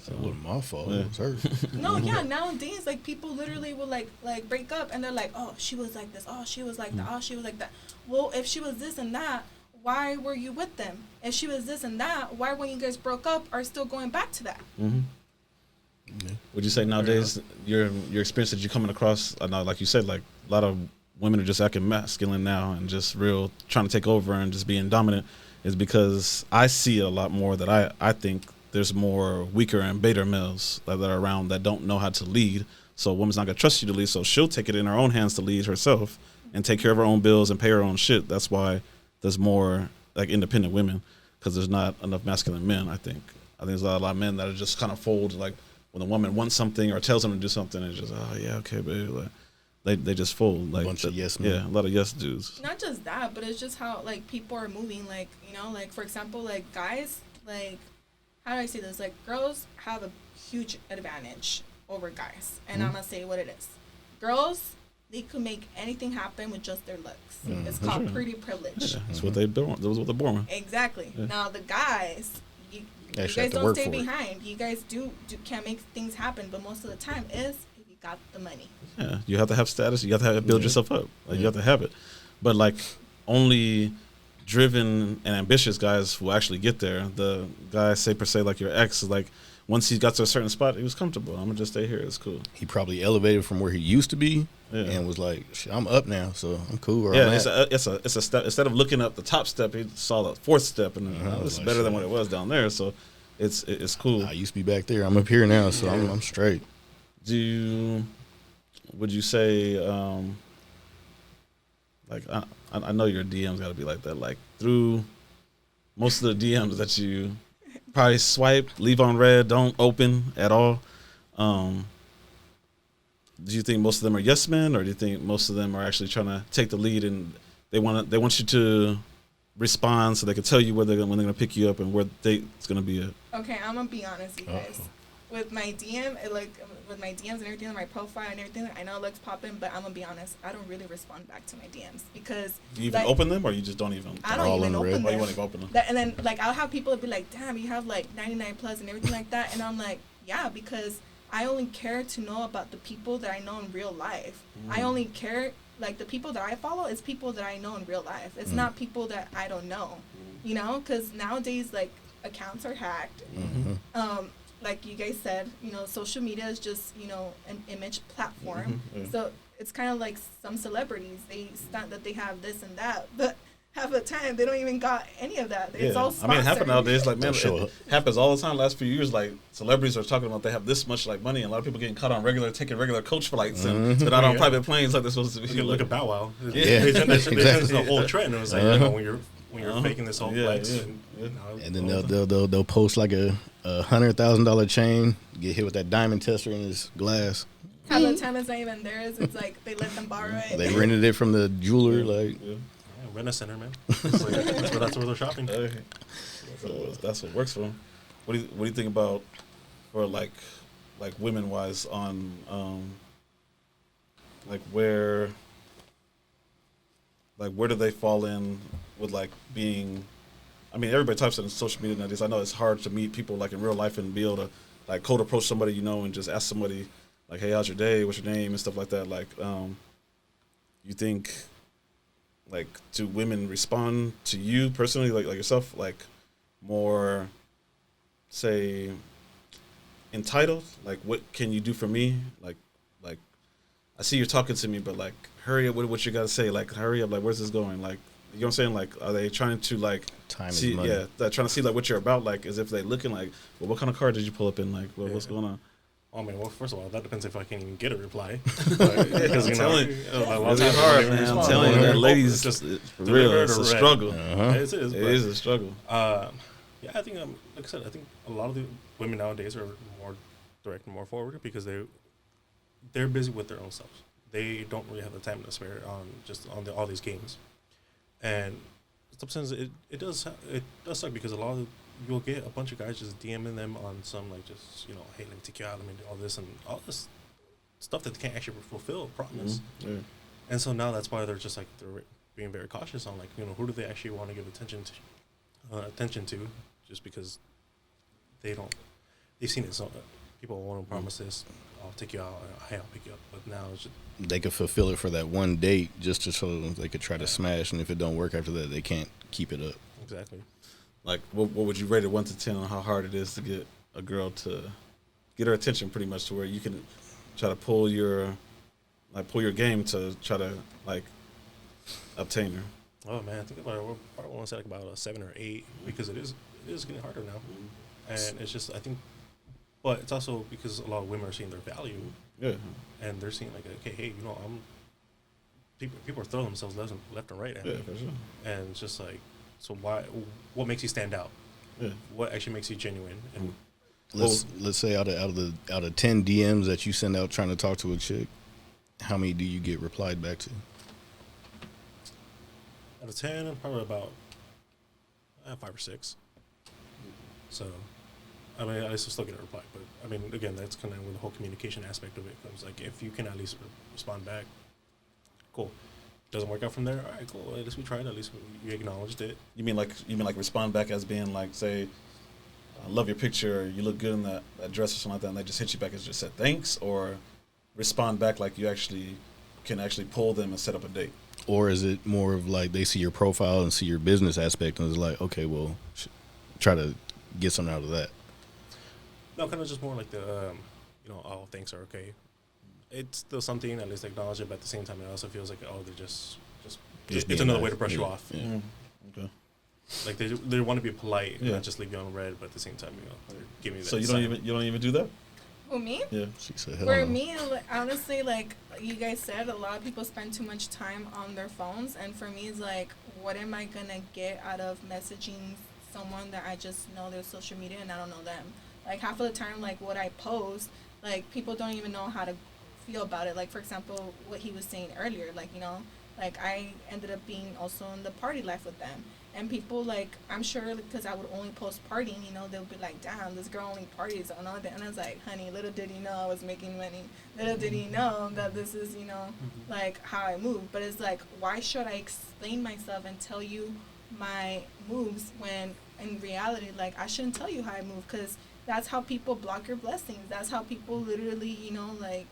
So it wasn't my fault. Yeah. It was her. No, yeah. Nowadays, like people literally will like break up, and they're like, "Oh, she was like this. Oh, she was like that. Oh, she was like that." Well, if she was this and that, why were you with them? If she was this and that, why when you guys broke up are still going back to that? Would you say nowadays your experience that you're coming across, like you said, like a lot of women are just acting masculine now and just real trying to take over and just being dominant, is because I see it a lot more that I think there's more weaker and beta males that are around that don't know how to lead. So a woman's not gonna trust you to lead, so she'll take it in her own hands to lead herself and take care of her own bills and pay her own shit. That's why there's more like independent women, because there's not enough masculine men. I think there's a lot of men that are just kind of fold, like when a woman wants something or tells them to do something, it's just okay, baby. Like they just fold, like bunch of yes men. Yeah, a lot of yes dudes. Not just that, but it's just how like people are moving. Like like for example, like guys, like how do I say this? Like girls have a huge advantage over guys, and I'm gonna say what it is. Girls, they could make anything happen with just their looks. It's called pretty privilege. Yeah, that's what they born. That was what they're born with. Exactly. Yeah. Now the guys, you guys don't stay behind. You guys do can make things happen, but most of the time is if you got the money. Yeah, you have to have status. You have to build yourself up. Like, you have to have it. But like only driven and ambitious guys will actually get there. The guy, say per se, like your ex, is like once he got to a certain spot, he was comfortable. I'm gonna just stay here. It's cool. He probably elevated from where he used to be and was like, "Shit, I'm up now, so I'm cool." Where I'm at. It's a step. Instead of looking up the top step, he saw the fourth step, and it's like, better than what it was down there. So it's cool. I used to be back there. I'm up here now, so I'm straight. Would you say like I know your DMs got to be like that, like through most of the DMs that you probably swipe, leave on red, don't open at all. Do you think most of them are yes men, or do you think most of them are actually trying to take the lead and they want you to respond so they can tell you when they're gonna pick you up and where it's gonna be at? Okay, I'm gonna be honest, you guys. With my DM, with my DMs and everything, my profile and everything, I know it looks popping, but I'm gonna be honest, I don't really respond back to my DMs because. Do you even open them, or you just don't even? I don't even open them. Oh, you won't even open them. And then I'll have people be like, "Damn, you have 99 plus and everything like that," and I'm like, "Yeah," because I only care to know about the people that I know in real life. I only care the people that I follow is people that I know in real life. It's not people that I don't know, because nowadays accounts are hacked. Like you guys said, social media is just, an image platform. So it's kind of like some celebrities, they stunt that they have this and that, but half the time they don't even got any of that. It's all I mean, it sponsored. happens nowadays. Like, man, Sure. it happens all the time. Last few years, like celebrities are talking about they have this much like money, and a lot of people getting caught on taking regular coach flights, and they're not on private planes like they're supposed to be. Look at Bow Wow. Yeah, It's exactly. the whole trend. It was like, you know, when you're faking this whole flex. And then they'll post like a $100,000 chain, get hit with that diamond tester in his glass. Half the time it's not even theirs. It's like they let them borrow it. They rented it from the jeweler. Like, Rent a center, man. That's where they're shopping. That's what works for them. What do you think about, or like women wise on like where do they fall in with like being? I mean, everybody types it in social media nowadays. I know it's hard to meet people like in real life and be able to like cold approach somebody, you know, and just ask somebody like, "Hey, how's your day? What's your name?" and stuff like that. Like, you think, like, do women respond to you personally, like yourself, like more, say, entitled? Like, what can you do for me? Like, I see you're talking to me, but like, hurry up with what you gotta say. Like, hurry up. Like, where's this going? Like, you know what I'm saying? Like, are they trying to like time see? is money. Yeah, they're trying to see like what you're about. Like, as if they looking like, well, what kind of car did you pull up in? Like, what's going on? I mean, well, first of all, that depends if I can even get a reply. Because I'm telling you, it's it's hard, man. I'm telling you, that ladies, just for real, it's a struggle. It is a struggle. Yeah, I think, like I said, I think a lot of the women nowadays are more direct and more forward because they're busy with their own selves. They don't really have the time to spare on all these games, and sometimes it does suck because you'll get a bunch of guys just DMing them on some like just, you know, hey, let me take you out, let me do all this and all this stuff that they can't actually fulfill a promise. Mm-hmm. Yeah. And so now that's why they're being very cautious on like, you know, who do they actually want to give attention to, just because they've seen it. So people want to promise this, I'll take you out, hey, I'll pick you up, but now it's just, they could fulfill it for that one date just to so they could try to smash, and if it don't work after that, they can't keep it up. exactly. Like, what would you rate it 1 to 10 on how hard it is to get a girl to get her attention, pretty much to where you can try to pull your game to try to like obtain her? Oh man, I think about it. We're probably want to say like about a 7 or 8 because it is getting harder now, and it's just, I think, but it's also because a lot of women are seeing their value, and they're seeing like, okay, hey, you know, people are throwing themselves left and right at me, For sure. and it's just like, so what makes you stand out? Yeah. What actually makes you genuine? And Let's say out of 10 DMs that you send out trying to talk to a chick, how many do you get replied back to? out of 10, probably about 5 or 6. So, I mean, I still get a reply, but I mean, again, that's kind of where the whole communication aspect of it comes. Like, if you can at least respond back, cool. Doesn't work out from there, all right, cool. At least we tried. At least you acknowledged it. You mean like respond back as being like, say, I love your picture, or you look good in that dress or something like that, and they just hit you back and just said thanks, or respond back like you actually can pull them and set up a date? Or is it more of like they see your profile and see your business aspect and it's like, okay, well, try to get something out of that? No, kind of just more like the, you know, oh, thanks are okay. It's still something, at least acknowledge it, but at the same time, it also feels like, oh, they're just it's another way to brush you off. Yeah. Mm-hmm. Okay. Like they want to be polite and not just leave you on red, but at the same time, you know, they're giving you that. So you don't even do that? Who, me? Yeah. She said, hell For no. me, honestly, like you guys said, a lot of people spend too much time on their phones, and for me, it's like, what am I gonna get out of messaging someone that I just know their social media and I don't know them? Like, half of the time, like what I post, like people don't even know how to feel about it. Like, for example, what he was saying earlier, like, you know, like I ended up being also in the party life with them. And people, like, I'm sure because I would only post partying, you know, they'll be like, damn, this girl only parties and all that. And I was like, honey, little did he know I was making money. Little did he know that this is, you know, like how I move. But it's like, why should I explain myself and tell you my moves when in reality, like, I shouldn't tell you how I move, because that's how people block your blessings. That's how people literally, you know, like,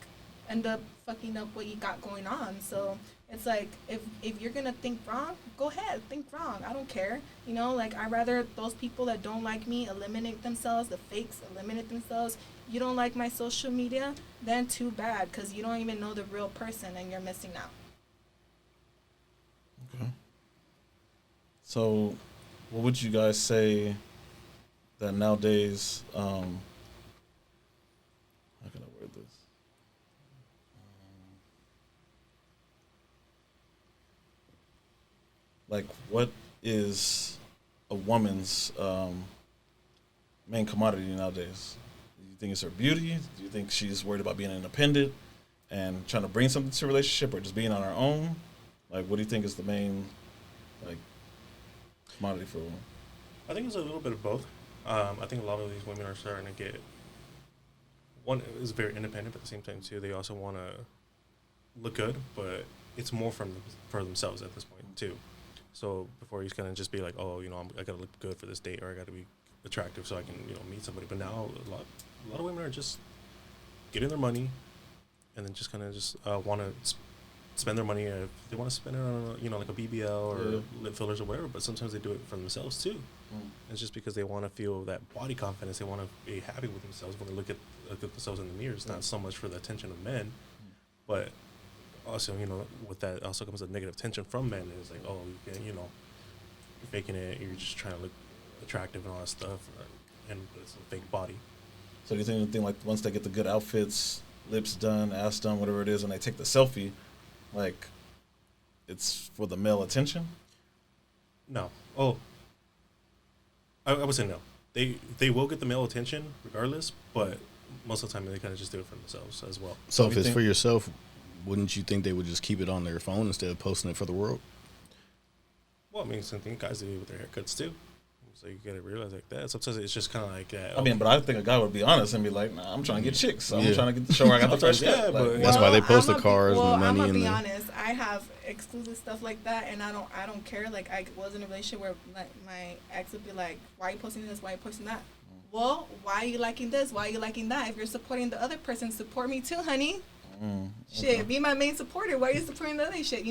end up fucking up what you got going on. So it's like, if you're gonna think wrong, go ahead, think wrong. I don't care. You know, like, I'd rather those people that don't like me eliminate themselves, the fakes eliminate themselves. You don't like my social media, then too bad, because you don't even know the real person and you're missing out. Okay. So, what would you guys say that nowadays? How can I word this? Like, what is a woman's main commodity nowadays? Do you think it's her beauty? Do you think she's worried about being independent and trying to bring something to a relationship, or just being on her own? Like, what do you think is the main like commodity for a woman? I think it's a little bit of both. I think a lot of these women are starting to get, one is very independent, but at the same time too, they also want to look good, but it's more for themselves at this point too. So before he's gonna just be like, oh, I gotta look good for this date, or I gotta be attractive so I can meet somebody. But now a lot of women are just getting their money, and then just kind of just want to spend their money. If they want to spend it on like a BBL or lip fillers or whatever, but sometimes they do it for themselves too. It's just because they want to feel that body confidence. They want to be happy with themselves when they look at themselves in the mirror. It's not so much for the attention of men, but also, with that also comes a negative attention from men. It's like, oh, you're faking it. You're just trying to look attractive and all that stuff, and it's a fake body. So do you think like once they get the good outfits, lips done, ass done, whatever it is, and they take the selfie, like it's for the male attention? No. Oh, I would say no. They will get the male attention regardless, but most of the time they kind of just do it for themselves as well. So if it's for yourself, wouldn't you think they would just keep it on their phone instead of posting it for the world? Well, I mean, something guys do with their haircuts too. So you gotta realize like that. Sometimes it's just kind of like that. I mean, but I think a guy would be honest and be like, "Nah, I'm trying to get chicks. So I'm trying to get the show where I got the fresh cut." But that's why they post the cars and the money. I'm gonna and be honest. I have exclusive stuff like that, and I don't care. Like I was in a relationship where like my ex would be like, "Why are you posting this? Why are you posting that?" Well, why are you liking this? Why are you liking that? If you're supporting the other person, support me too, honey. Shit, be my main supporter. Why are you supporting the other shit?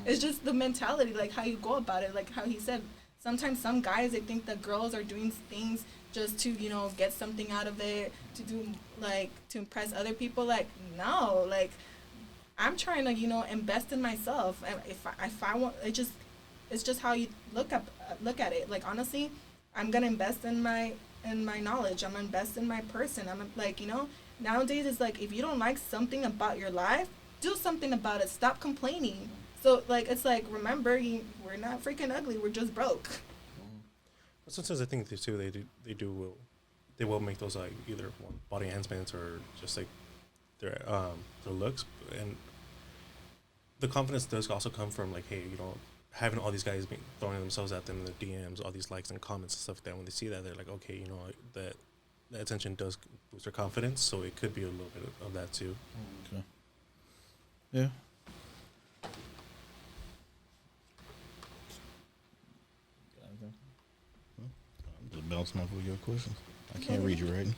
It's just the mentality, like how you go about it. Like how he said, sometimes some guys, they think that girls are doing things just to get something out of it, to do like to impress other people. Like no, like I'm trying to invest in myself. And if I want, it's just how you look at it. Like honestly, I'm gonna invest in my knowledge. I'm gonna invest in my person. I'm like nowadays it's like if you don't like something about your life, do something about it. Stop complaining. So like it's like remember we're not freaking ugly. We're just broke. But sometimes I think they will make those like either body enhancements or just like their looks, and the confidence does also come from like, hey, having all these guys throwing themselves at them in the DMs, all these likes and comments and stuff like that. When they see that, they're like, okay, that attention does boost their confidence, so it could be a little bit of that too. Okay. Yeah. I'm just bouncing off of your questions. I can't read you writing.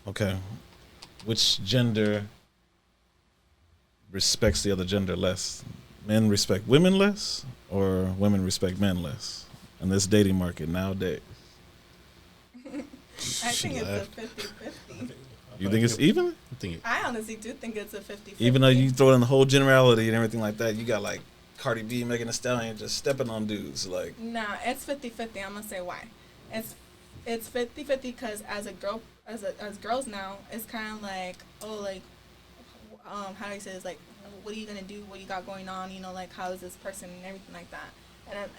Okay. Which gender respects the other gender less? Men respect women less, or women respect men less in this dating market nowadays? I think it's a 50-50. You think it's even? I honestly do think it's a 50-50. Even though you throw in the whole generality and everything like that, you got like Cardi B, Megan Thee Stallion just stepping on dudes. Like, nah, it's 50-50. I'm gonna say why. It's 50-50 because as girls now, it's kind of like, oh, like, how do I say this? Like, what are you gonna do? What you got going on? Like, how is this person and everything like that.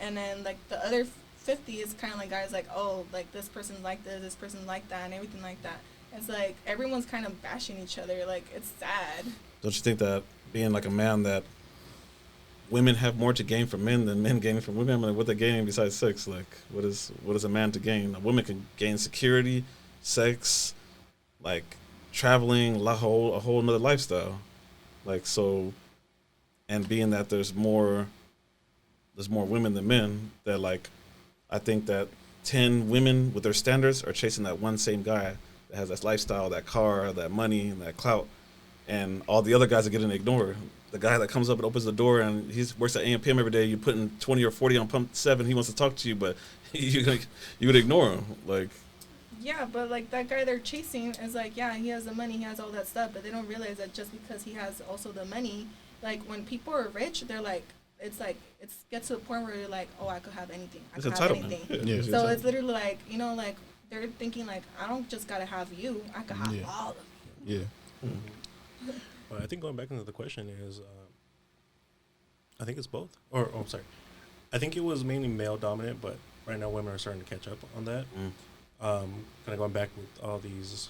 And then like the other 50 is kind of like guys like, oh, like this person's like this person's like that, and everything like that. It's like everyone's kind of bashing each other. Like it's sad. Don't you think that being like a man that women have more to gain from men than men gain from women? I mean, what they gain besides sex? Like, what is a man to gain? A woman can gain security, sex, like traveling, a whole nother lifestyle. Like so, and being that there's more women than men, that like I think that 10 women with their standards are chasing that one same guy that has that lifestyle, that car, that money, and that clout, and all the other guys are getting ignored. The guy that comes up and opens the door and he works at AM/PM every day, you putting 20 or 40 on pump 7, he wants to talk to you, but you would ignore him. Like, yeah, but like that guy they're chasing is like, yeah, he has the money, he has all that stuff, but they don't realize that just because he has also the money Like when people are rich, they're like, it's gets to the point where you're like, oh, I could have anything. I It's could have entitlement. anything. Yeah. So it's literally like, you know, like they're thinking like, I don't just gotta have you. I could have Yeah. all of you. Yeah. But I think going back into the question is, I think it's both. Or, oh, sorry. I think it was mainly male dominant, but right now women are starting to catch up on that. Kind of going back with all these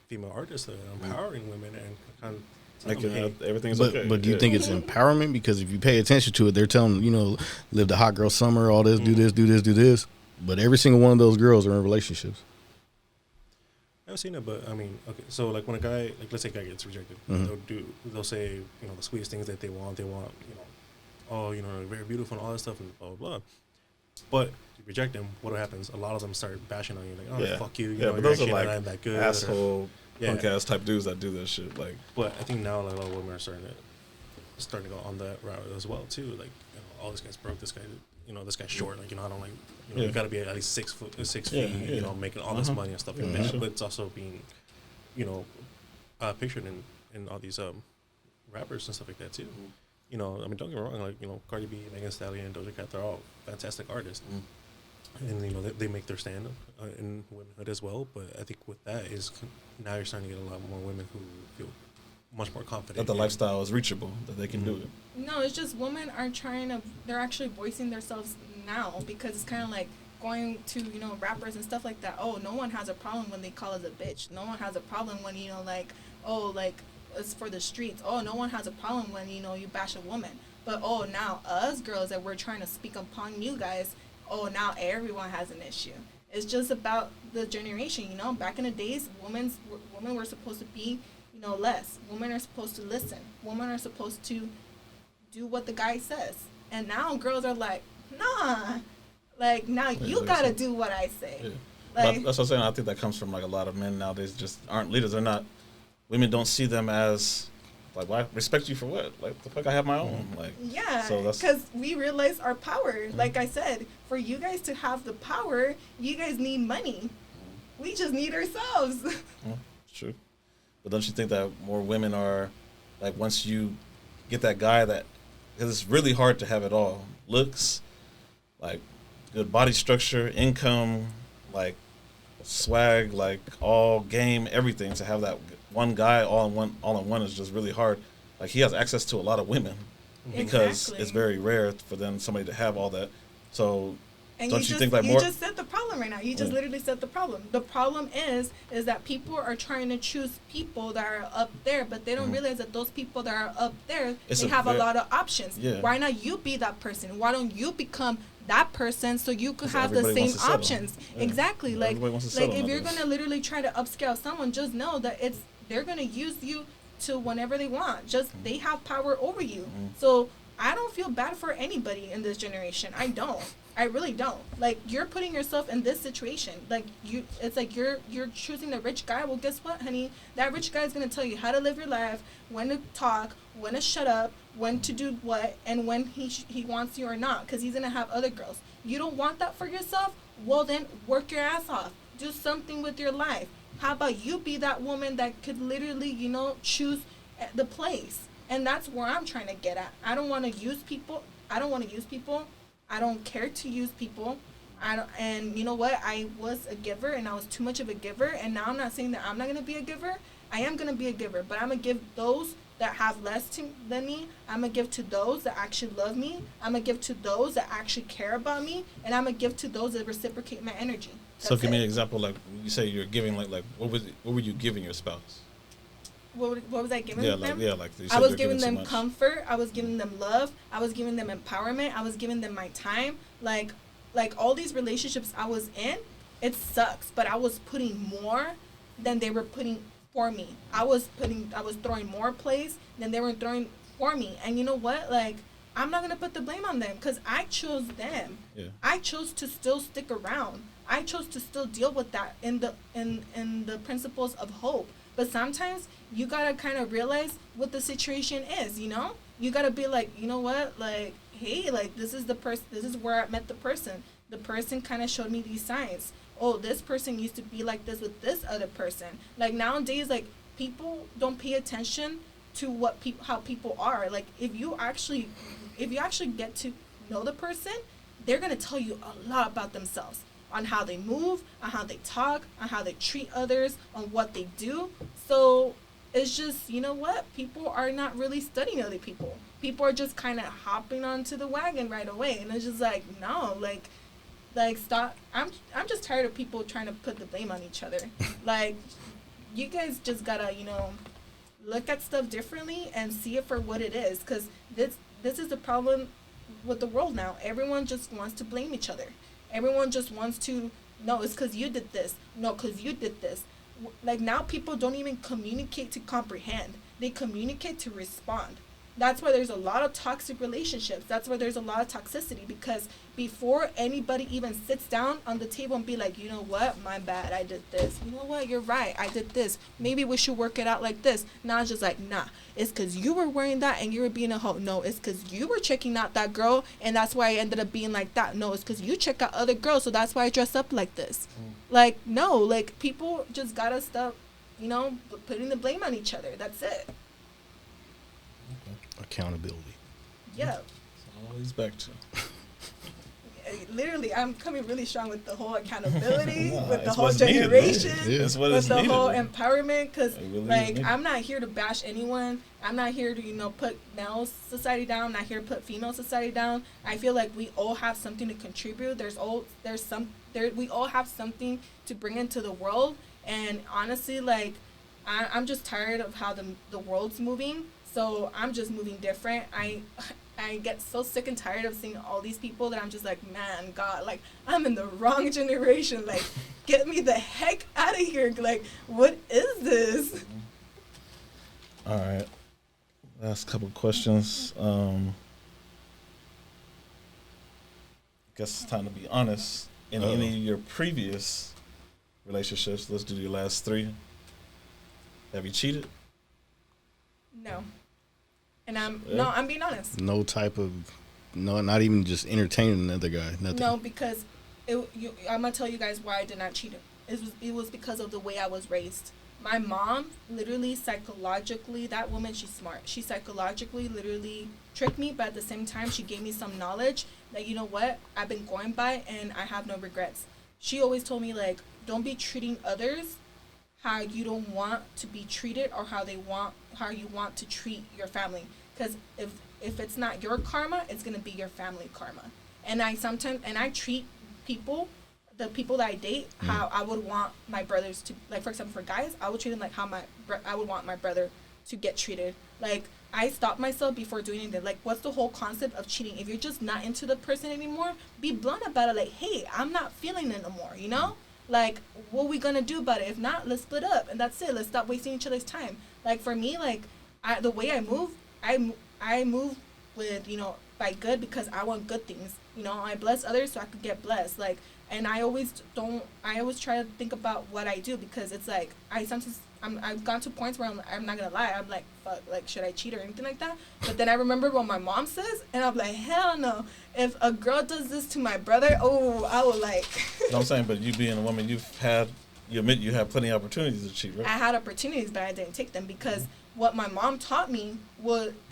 female artists that are empowering women and kind of Making everything's But okay. but do you Yeah. think it's empowerment? Because if you pay attention to it, they're telling you know, live the hot girl summer, all this, do this, do this, do this. But every single one of those girls are in relationships. I've seen it, but I mean, okay. So like when a guy, like let's say a guy gets rejected, they'll say, you know, the sweetest things that they want, you know, oh, you know, very beautiful and all that stuff and blah blah blah. But you reject them, what happens? A lot of them start bashing on you, like, oh, Yeah. fuck you, you Yeah, know, but you're those are actually like not that good, asshole, Yeah. punk ass type dudes that do that shit. Like, But I think now like a lot of women are starting to go on that route as well too. Like, you know, oh, this guy's broke, this guy, you know, this guy's short. Like, you know, I don't like, you know, Yeah. you got to be at least 6 feet, Yeah, you know, making all this money and stuff like Yeah, that. sure. But it's also being, you know, pictured in all these rappers and stuff like that too. You know, I mean, don't get me wrong. Like, you know, Cardi B, Megan Thee Stallion, Doja Cat, they're all fantastic artists. And, you know, they make their stand in womanhood as well. But I think with that is now you're starting to get a lot more women who feel much more confident. that the lifestyle is reachable, that they can do it. No, it's just women are they're actually voicing themselves now because it's kind of like going to, you know, rappers and stuff like that. Oh, no one has a problem when they call us a bitch. No one has a problem when, you know, like, oh, like, it's for the streets. Oh, no one has a problem when, you know, you bash a woman. But, oh, now us girls that we're trying to speak upon you guys, oh, now everyone has an issue. It's just about the generation, you know. Back in the days, women were supposed to be, you know, less. Women are supposed to listen. Women are supposed to do what the guy says. And now girls are like, nah. Like, now you gotta do what I say. Yeah. Like, But that's what I'm saying. I think that comes from like a lot of men nowadays just aren't leaders. They're not. Women don't see them as like, why respect you for what? Like, the fuck, I have my own. Like, yeah, so that's- because we realize our power. Like I said, for you guys to have the power, you guys need money. We just need ourselves. It's true. But don't you think that more women are like, once you get that guy that, because it's really hard to have it all, looks, like good body structure, income, like swag, like all game, everything, to have that one guy all in one is just really hard. Like, he has access to a lot of women because Exactly. it's very rare for them, somebody to have all that. So And don't you just, think like you more? just said the problem right now. You just literally said the problem. The problem is that people are trying to choose people that are up there, but they don't realize that those people that are up there, It's they a have a very- lot of options. Yeah. Why not you be that person? Why don't you become that person so you could 'Cause have the everybody same wants to settle. options? Yeah. Exactly. Like Everybody wants to like settle if you're nowadays. gonna literally try to upscale someone, just know that they're gonna use you to whenever they want. Just they have power over you. So I don't feel bad for anybody in this generation. I don't. I really don't. Like, you're putting yourself in this situation. Like, it's like you're choosing the rich guy. Well, guess what, honey? That rich guy is gonna tell you how to live your life, when to talk, when to shut up, when to do what, and when he wants you or not, because he's gonna have other girls. You don't want that for yourself? Well, then work your ass off. Do something with your life. How about you be that woman that could literally, you know, choose the place? And that's where I'm trying to get at. I don't want to use people. I don't care to use people. And you know what? I was a giver, and I was too much of a giver. And now I'm not saying that I'm not gonna be a giver. I am gonna be a giver, but I'm gonna give those that have less than me. I'm gonna give to those that actually love me. I'm gonna give to those that actually care about me, and I'm gonna give to those that reciprocate my energy. So That's give me an it. example. Like, you say you're giving, like what were you giving your spouse? What was I giving Yeah, them? like you said I was you're giving so them much. comfort. I was giving them love. I was giving them empowerment. I was giving them my time. Like all these relationships I was in, it sucks, but I was putting more than they were putting for me. I was throwing more plays than they were throwing for me. And you know what? Like, I'm not gonna put the blame on them because I chose them. Yeah. I chose to still stick around. I chose to still deal with that in the principles of hope. But sometimes you gotta kind of realize what the situation is, you know? You gotta be like, you know what? Like, hey, like, this is where I met the person. The person kind of showed me these signs. Oh, this person used to be like this with this other person. Like, nowadays, like, people don't pay attention to what how people are. Like if you actually get to know the person, they're gonna tell you a lot about themselves, on how they move, on how they talk, on how they treat others, on what they do. So it's just, you know what? People are not really studying other people. People are just kind of hopping onto the wagon right away, and it's just like, no, like stop. I'm just tired of people trying to put the blame on each other. Like, you guys just gotta, look at stuff differently and see it for what it is, because this is the problem with the world now. Everyone just wants to blame each other. Everyone just wants to, no, it's because you did this. No, because you did this. Like, now people don't even communicate to comprehend. They communicate to respond. That's why there's a lot of toxic relationships. That's why there's a lot of toxicity, because before anybody even sits down on the table and be like, you know what, my bad, I did this. You know what, you're right, I did this. Maybe we should work it out like this. Now it's just like, nah, it's because you were wearing that and you were being a hoe. No, it's because you were checking out that girl and that's why I ended up being like that. No, it's because you check out other girls, so that's why I dress up like this. Like, no, like, people just gotta stop, putting the blame on each other. That's it. Accountability. Yeah. That's all he's back to. Literally, I'm coming really strong with the whole accountability, Nah, with the it's whole what's needed, generation, man. It's what with is the needed, whole man. empowerment. Because, It really is like, needed. I'm not here to bash anyone. I'm not here to, put male society down. I'm not here to put female society down. I feel like we all have something to contribute. We all have something to bring into the world. And honestly, like, I'm just tired of how the world's moving. So I'm just moving different. I get so sick and tired of seeing all these people that I'm just like, man, God, like, I'm in the wrong generation. Like, get me the heck out of here. Like, what is this? All right. Last couple questions. Guess it's time to be honest. In any of your previous relationships, let's do your last 3. Have you cheated? No. And I'm being honest. No type of, not even just entertaining another guy. Nothing. No, because I'm gonna tell you guys why I did not cheat. It was because of the way I was raised. My mom, literally, psychologically, that woman, she's smart. She psychologically, literally tricked me, but at the same time, she gave me some knowledge that, you know what, I've been going by, and I have no regrets. She always told me, like, don't be treating others how you don't want to be treated, or how you want to treat your family. Because if it's not your karma, it's gonna be your family karma. And I treat people, the people that I date, how I would want my brothers to, like, for example, for guys, I would treat them like how I would want my brother to get treated. Like, I stop myself before doing anything. Like, what's the whole concept of cheating? If you're just not into the person anymore, be blunt about it. Like, hey, I'm not feeling it no more, Like, what are we gonna do about it? If not, let's split up, and that's it. Let's stop wasting each other's time. Like, for me, like, the way I move, I move with, by good, because I want good things. I bless others so I could get blessed. Like, and I always try to think about what I do, because it's like, I've gone to points where I'm not gonna lie, I'm like, fuck, like, should I cheat or anything like that? But then I remember what my mom says, and I'm like, hell no. If a girl does this to my brother, I will, like. No, I'm saying, but you being a woman, you admit you have plenty of opportunities to cheat, right? I had opportunities, but I didn't take them, because what my mom taught me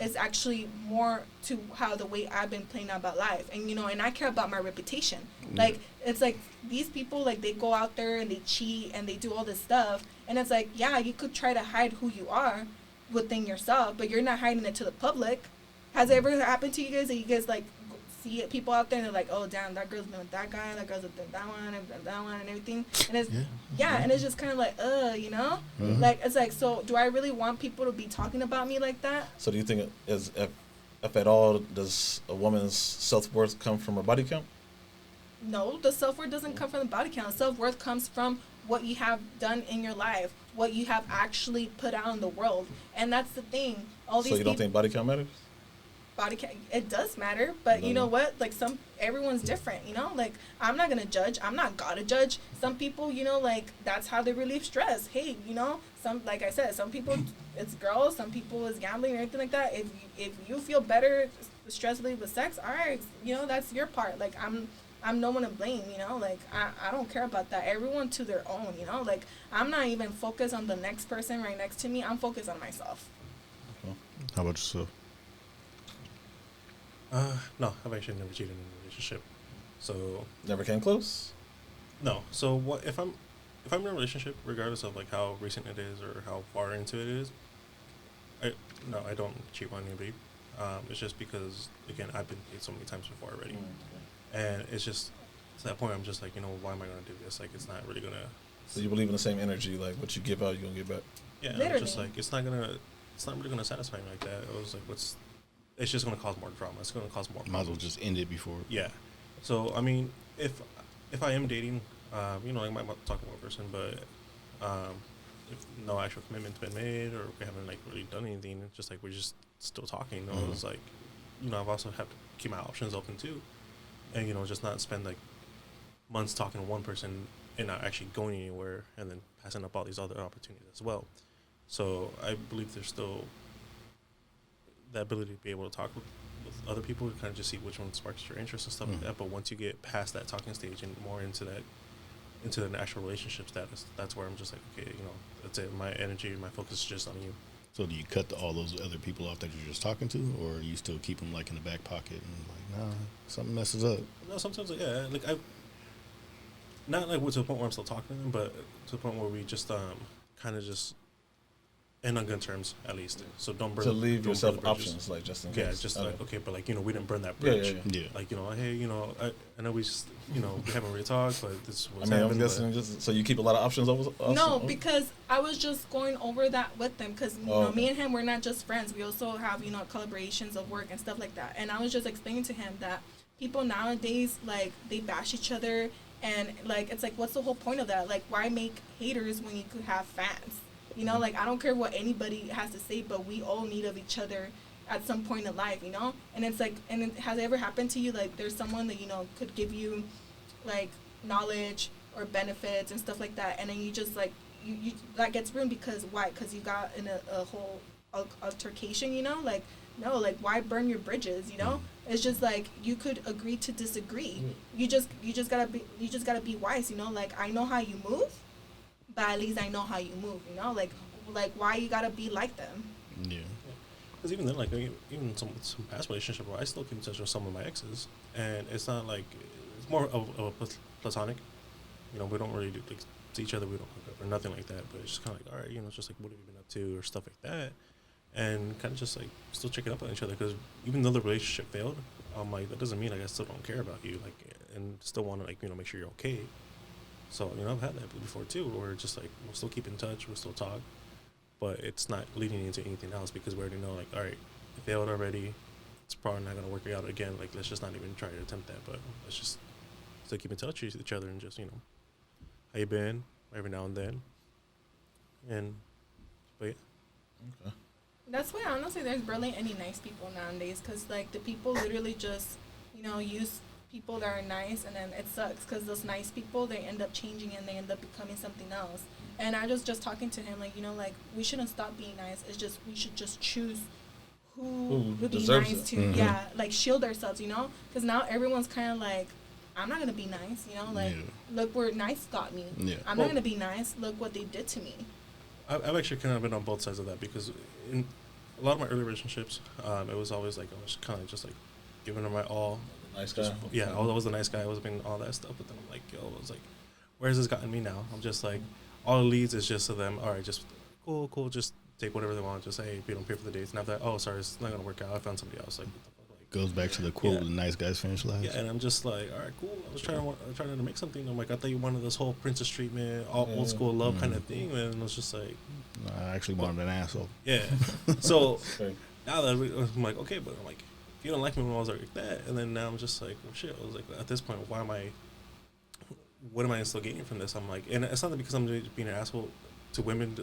is actually more to how the way I've been playing out about life. And, and I care about my reputation. Like, it's like, these people, like, they go out there and they cheat and they do all this stuff. And it's like, yeah, you could try to hide who you are within yourself, but you're not hiding it to the public. Has it ever happened to you guys that you guys, like, see people out there and they're like, oh, damn, that girl's been with that guy, that girl's with that one, and everything. And it's, and it's just kind of like, Like, it's like, so do I really want people to be talking about me like that? So do you think, if at all, does a woman's self-worth come from her body count? No, the self-worth doesn't come from the body count. Self-worth comes from what you have done in your life, what you have actually put out in the world. And that's the thing. All these So you don't think body count matters? Body count, it does matter, but you know what? Like, everyone's different, Like, I'm not gonna judge. I'm not gotta judge. Some people, like, that's how they relieve stress. Hey, like I said, some people it's girls, some people it's gambling or anything like that. If you feel better, stress relief with sex, all right, that's your part. Like, I'm no one to blame, Like, I don't care about that. Everyone to their own, Like, I'm not even focused on the next person right next to me. I'm focused on myself. Okay. How about yourself? No, I've actually never cheated in a relationship. So Never came close. no. So what if I'm in a relationship, regardless of like how recent it is or how far into it is, I don't cheat on anybody. It's just because again I've been paid so many times before already, and it's just to that point I'm just like, why am I gonna do this? Like it's not really gonna. So you believe in the same energy, like what you give out, you're gonna get back. Yeah, Literally. I'm just like it's not really gonna satisfy me like that. It was like it's just gonna cause more drama. It's gonna cause more. Might as well just end it before. Yeah. So I mean, if I am dating, I might talk to one person, but if no actual commitment's been made or we haven't like really done anything, it's just like we're just still talking. It's like, I've also have to keep my options open too, and just not spend like months talking to one person and not actually going anywhere, and then passing up all these other opportunities as well. So I believe there's still the ability to be able to talk with other people to kind of just see which one sparks your interest and stuff like that. But once you get past that talking stage and more into the actual relationship status, that's where I'm just like, okay, that's it. My energy, my focus is just on you. So do you cut all those other people off that you're just talking to, or you still keep them like in the back pocket and like, nah, something messes up? No, sometimes yeah, like I, not like to the point where I'm still talking to them, but to the point where we just kind of just end on good terms at least. So don't burn. To leave don't yourself burn the bridges. options, like just in Yeah, case. just Okay. like okay, but like we didn't burn that Yeah, bridge. yeah. Yeah. Like hey, I know we just we haven't really talked, but this was. I mean, I'm guessing so you keep a lot of options over. No, because I was just going over that with them because okay. me and him, we're not just friends. We also have collaborations of work and stuff like that. And I was just explaining to him that people nowadays, like, they bash each other, and like it's like, what's the whole point of that? Like, why make haters when you could have fans? Like, I don't care what anybody has to say, but we all need of each other at some point in life, And it's like, has it ever happened to you, like, there's someone that, could give you, like, knowledge or benefits and stuff like that, and then you just, like, you that gets ruined because, why? Because you got in a whole altercation, Like, no, like, why burn your bridges, It's just, like, you could agree to disagree. You just gotta be wise, Like, I know how you move, but at least I know how you move, Like why you gotta be like them? Yeah. Because even then, like even some past relationship where I still keep in touch with some of my exes, and it's not like it's more of a platonic. We don't really like see each other. We don't hook up or nothing like that. But it's just kind of like, all right, it's just like what have you been up to or stuff like that, and kind of just like still checking up on each other. Because even though the relationship failed, I'm like that doesn't mean like I still don't care about you, like, and still want to like make sure you're okay. So, I've had that before too, where just like we'll still keep in touch, we'll still talk, but it's not leading into anything else because we already know, like, all right, it failed already. It's probably not going to work out again. Like, let's just not even try to attempt that, but let's just still keep in touch with each other and just, how you been every now and then. But yeah. Okay. That's why honestly there's barely any nice people nowadays, because like the people literally just use people that are nice, and then it sucks because those nice people, they end up changing and they end up becoming something else. And I was just talking to him like, like, we shouldn't stop being nice. It's just we should just choose who would be deserves nice it. to. Mm-hmm. Yeah, like shield ourselves, because now everyone's kind of like, I'm not gonna be nice, like, look where nice got me. Yeah. I'm not gonna be nice, look what they did to me. I've actually kind of been on both sides of that because in a lot of my early relationships, it was always like I was kind of just like giving them my all. Nice guy. Yeah, I was a nice guy. I was being all that stuff, but then I'm like, I was like, where's this gotten me now? I'm just like, all it leads is just to them. All right, just cool, just take whatever they want. Just say, hey, we don't pay for the dates. And after that, oh, sorry, it's not gonna work out. I found somebody else. Like, Goes back to the quote, Yeah. the nice guys finish last. yeah, and I'm just like, all right, cool. I was trying to make something. I'm like, I thought you wanted this whole princess treatment, all old school love kind of thing, and it was just like, I actually wanted an asshole. yeah. So Okay. now that I'm like, okay, but I'm like, if you don't like me when I was like that, and then now I'm just like, well, shit. I was like, at this point, what am I still gaining from this? I'm like, and it's not because I'm being an asshole to women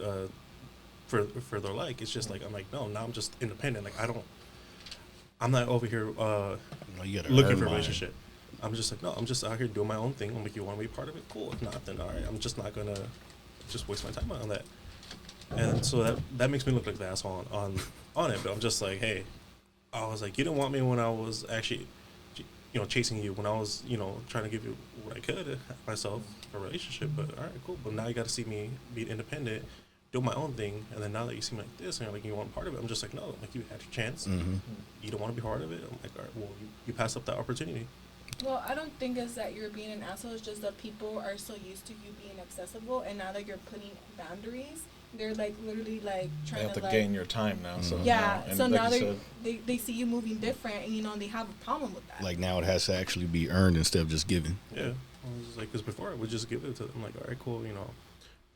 for their like. It's just like I'm like, no, now I'm just independent. Like I'm not over here You gotta looking earn for a mine. relationship. I'm just like, no, I'm just out here doing my own thing. I'm like, you want to be part of it? Cool. If not, then all right. I'm just not gonna just waste my time on that. And so that makes me look like the asshole on it. But I'm just like, hey, I was like, you didn't want me when I was actually, chasing you, when I was, trying to give you what I could myself for a relationship. But all right, cool. But now you got to see me be independent, do my own thing, and then now that you seem like this, and you're like you want part of it, I'm just like, no, like you had your chance, you don't want to be part of it. I'm like, all right, well, you passed up that opportunity. Well, I don't think it's that you're being an asshole. It's just that people are so used to you being accessible, and now that you're putting boundaries, they're like literally like They trying have to like gain your time now. So yeah. and So like now you said, they see you moving different, and they have a problem with that. Like now it has to actually be earned instead of just given. Yeah, I was just like, because before I would just give it to them, like, all right, cool,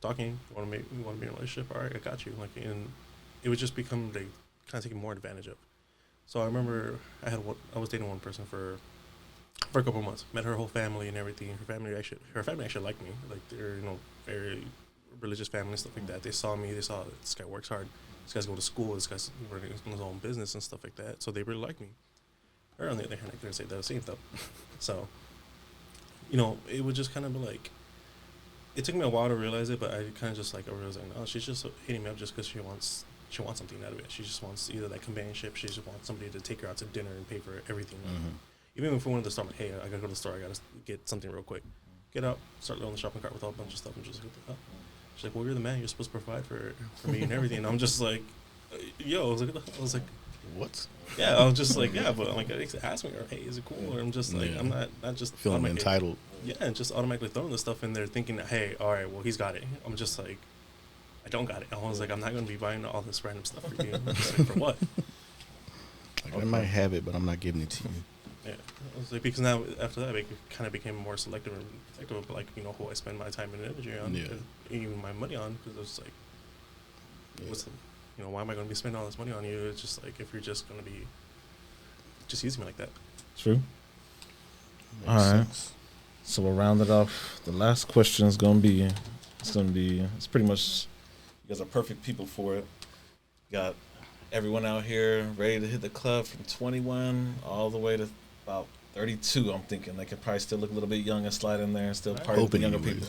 talking, you want to be in a relationship, all right, I got you, like, and it would just become like kind of taking more advantage of. So I remember I was dating one person for a couple of months, met her whole family and everything. Her family actually liked me, like they're very religious family and stuff like that. They saw me, they saw this guy works hard, this guy's going to school, this guy's running his own business and stuff like that. So they really liked me. Her on the other hand, I couldn't say the same stuff. So, it would just kind of be like, it took me a while to realize it, but I kind of just like, I realized like, oh, she's just hitting me up just because she wants something out of it. She just wants either that companionship, she just wants somebody to take her out to dinner and pay for everything. Even if we wanted to start, like, hey, I gotta go to the store, I gotta get something real quick. Get up, start loading the shopping cart with a bunch of stuff, and just like, what the hell? She's like, well, you're the man, you're supposed to provide for me and everything. And I'm just like, yo, I was like, what? Yeah, I was just like, yeah, but I'm like, ask me, or hey, is it cool? Or I'm just like, I'm not just feeling entitled. Yeah, and just automatically throwing this stuff in there, thinking, hey, all right, well, he's got it. I'm just like, I don't got it. I was like, I'm not gonna be buying all this random stuff for you. I'm just like, for what? Like, I might have it, but I'm not giving it to you. Yeah, I was like, because now after that, it kind of became more selective and protective of like who I spend my time and energy on, and even my money on, because I was like, what's the, why am I going to be spending all this money on you? It's just like, if you're just going to be just using me like that. True. Makes all right. sense. So we'll round it off. The last question is going to be, it's pretty much, you guys are perfect people for it. Got everyone out here ready to hit the club from 21 all the way to about 32. I'm thinking they could probably still look a little bit young and slide in there and still party with the younger people.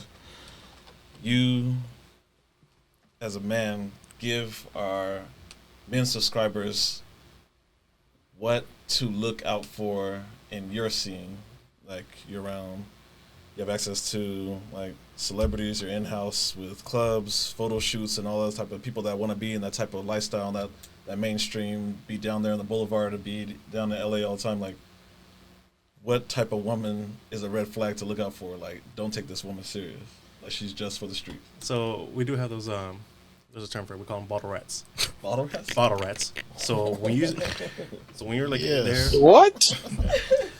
You, as a man, give our men subscribers what to look out for in your scene. Like, you're around, you have access to like celebrities, you're in-house with clubs, photo shoots, and all those type of people that want to be in that type of lifestyle, that mainstream, be down there on the boulevard, to be down in LA all the time. Like, what type of woman is a red flag to look out for? Like, don't take this woman serious. Like, she's just for the street. So we do have those, there's a term for it, we call them bottle rats. Bottle rats? Bottle rats. So when you're like there. What?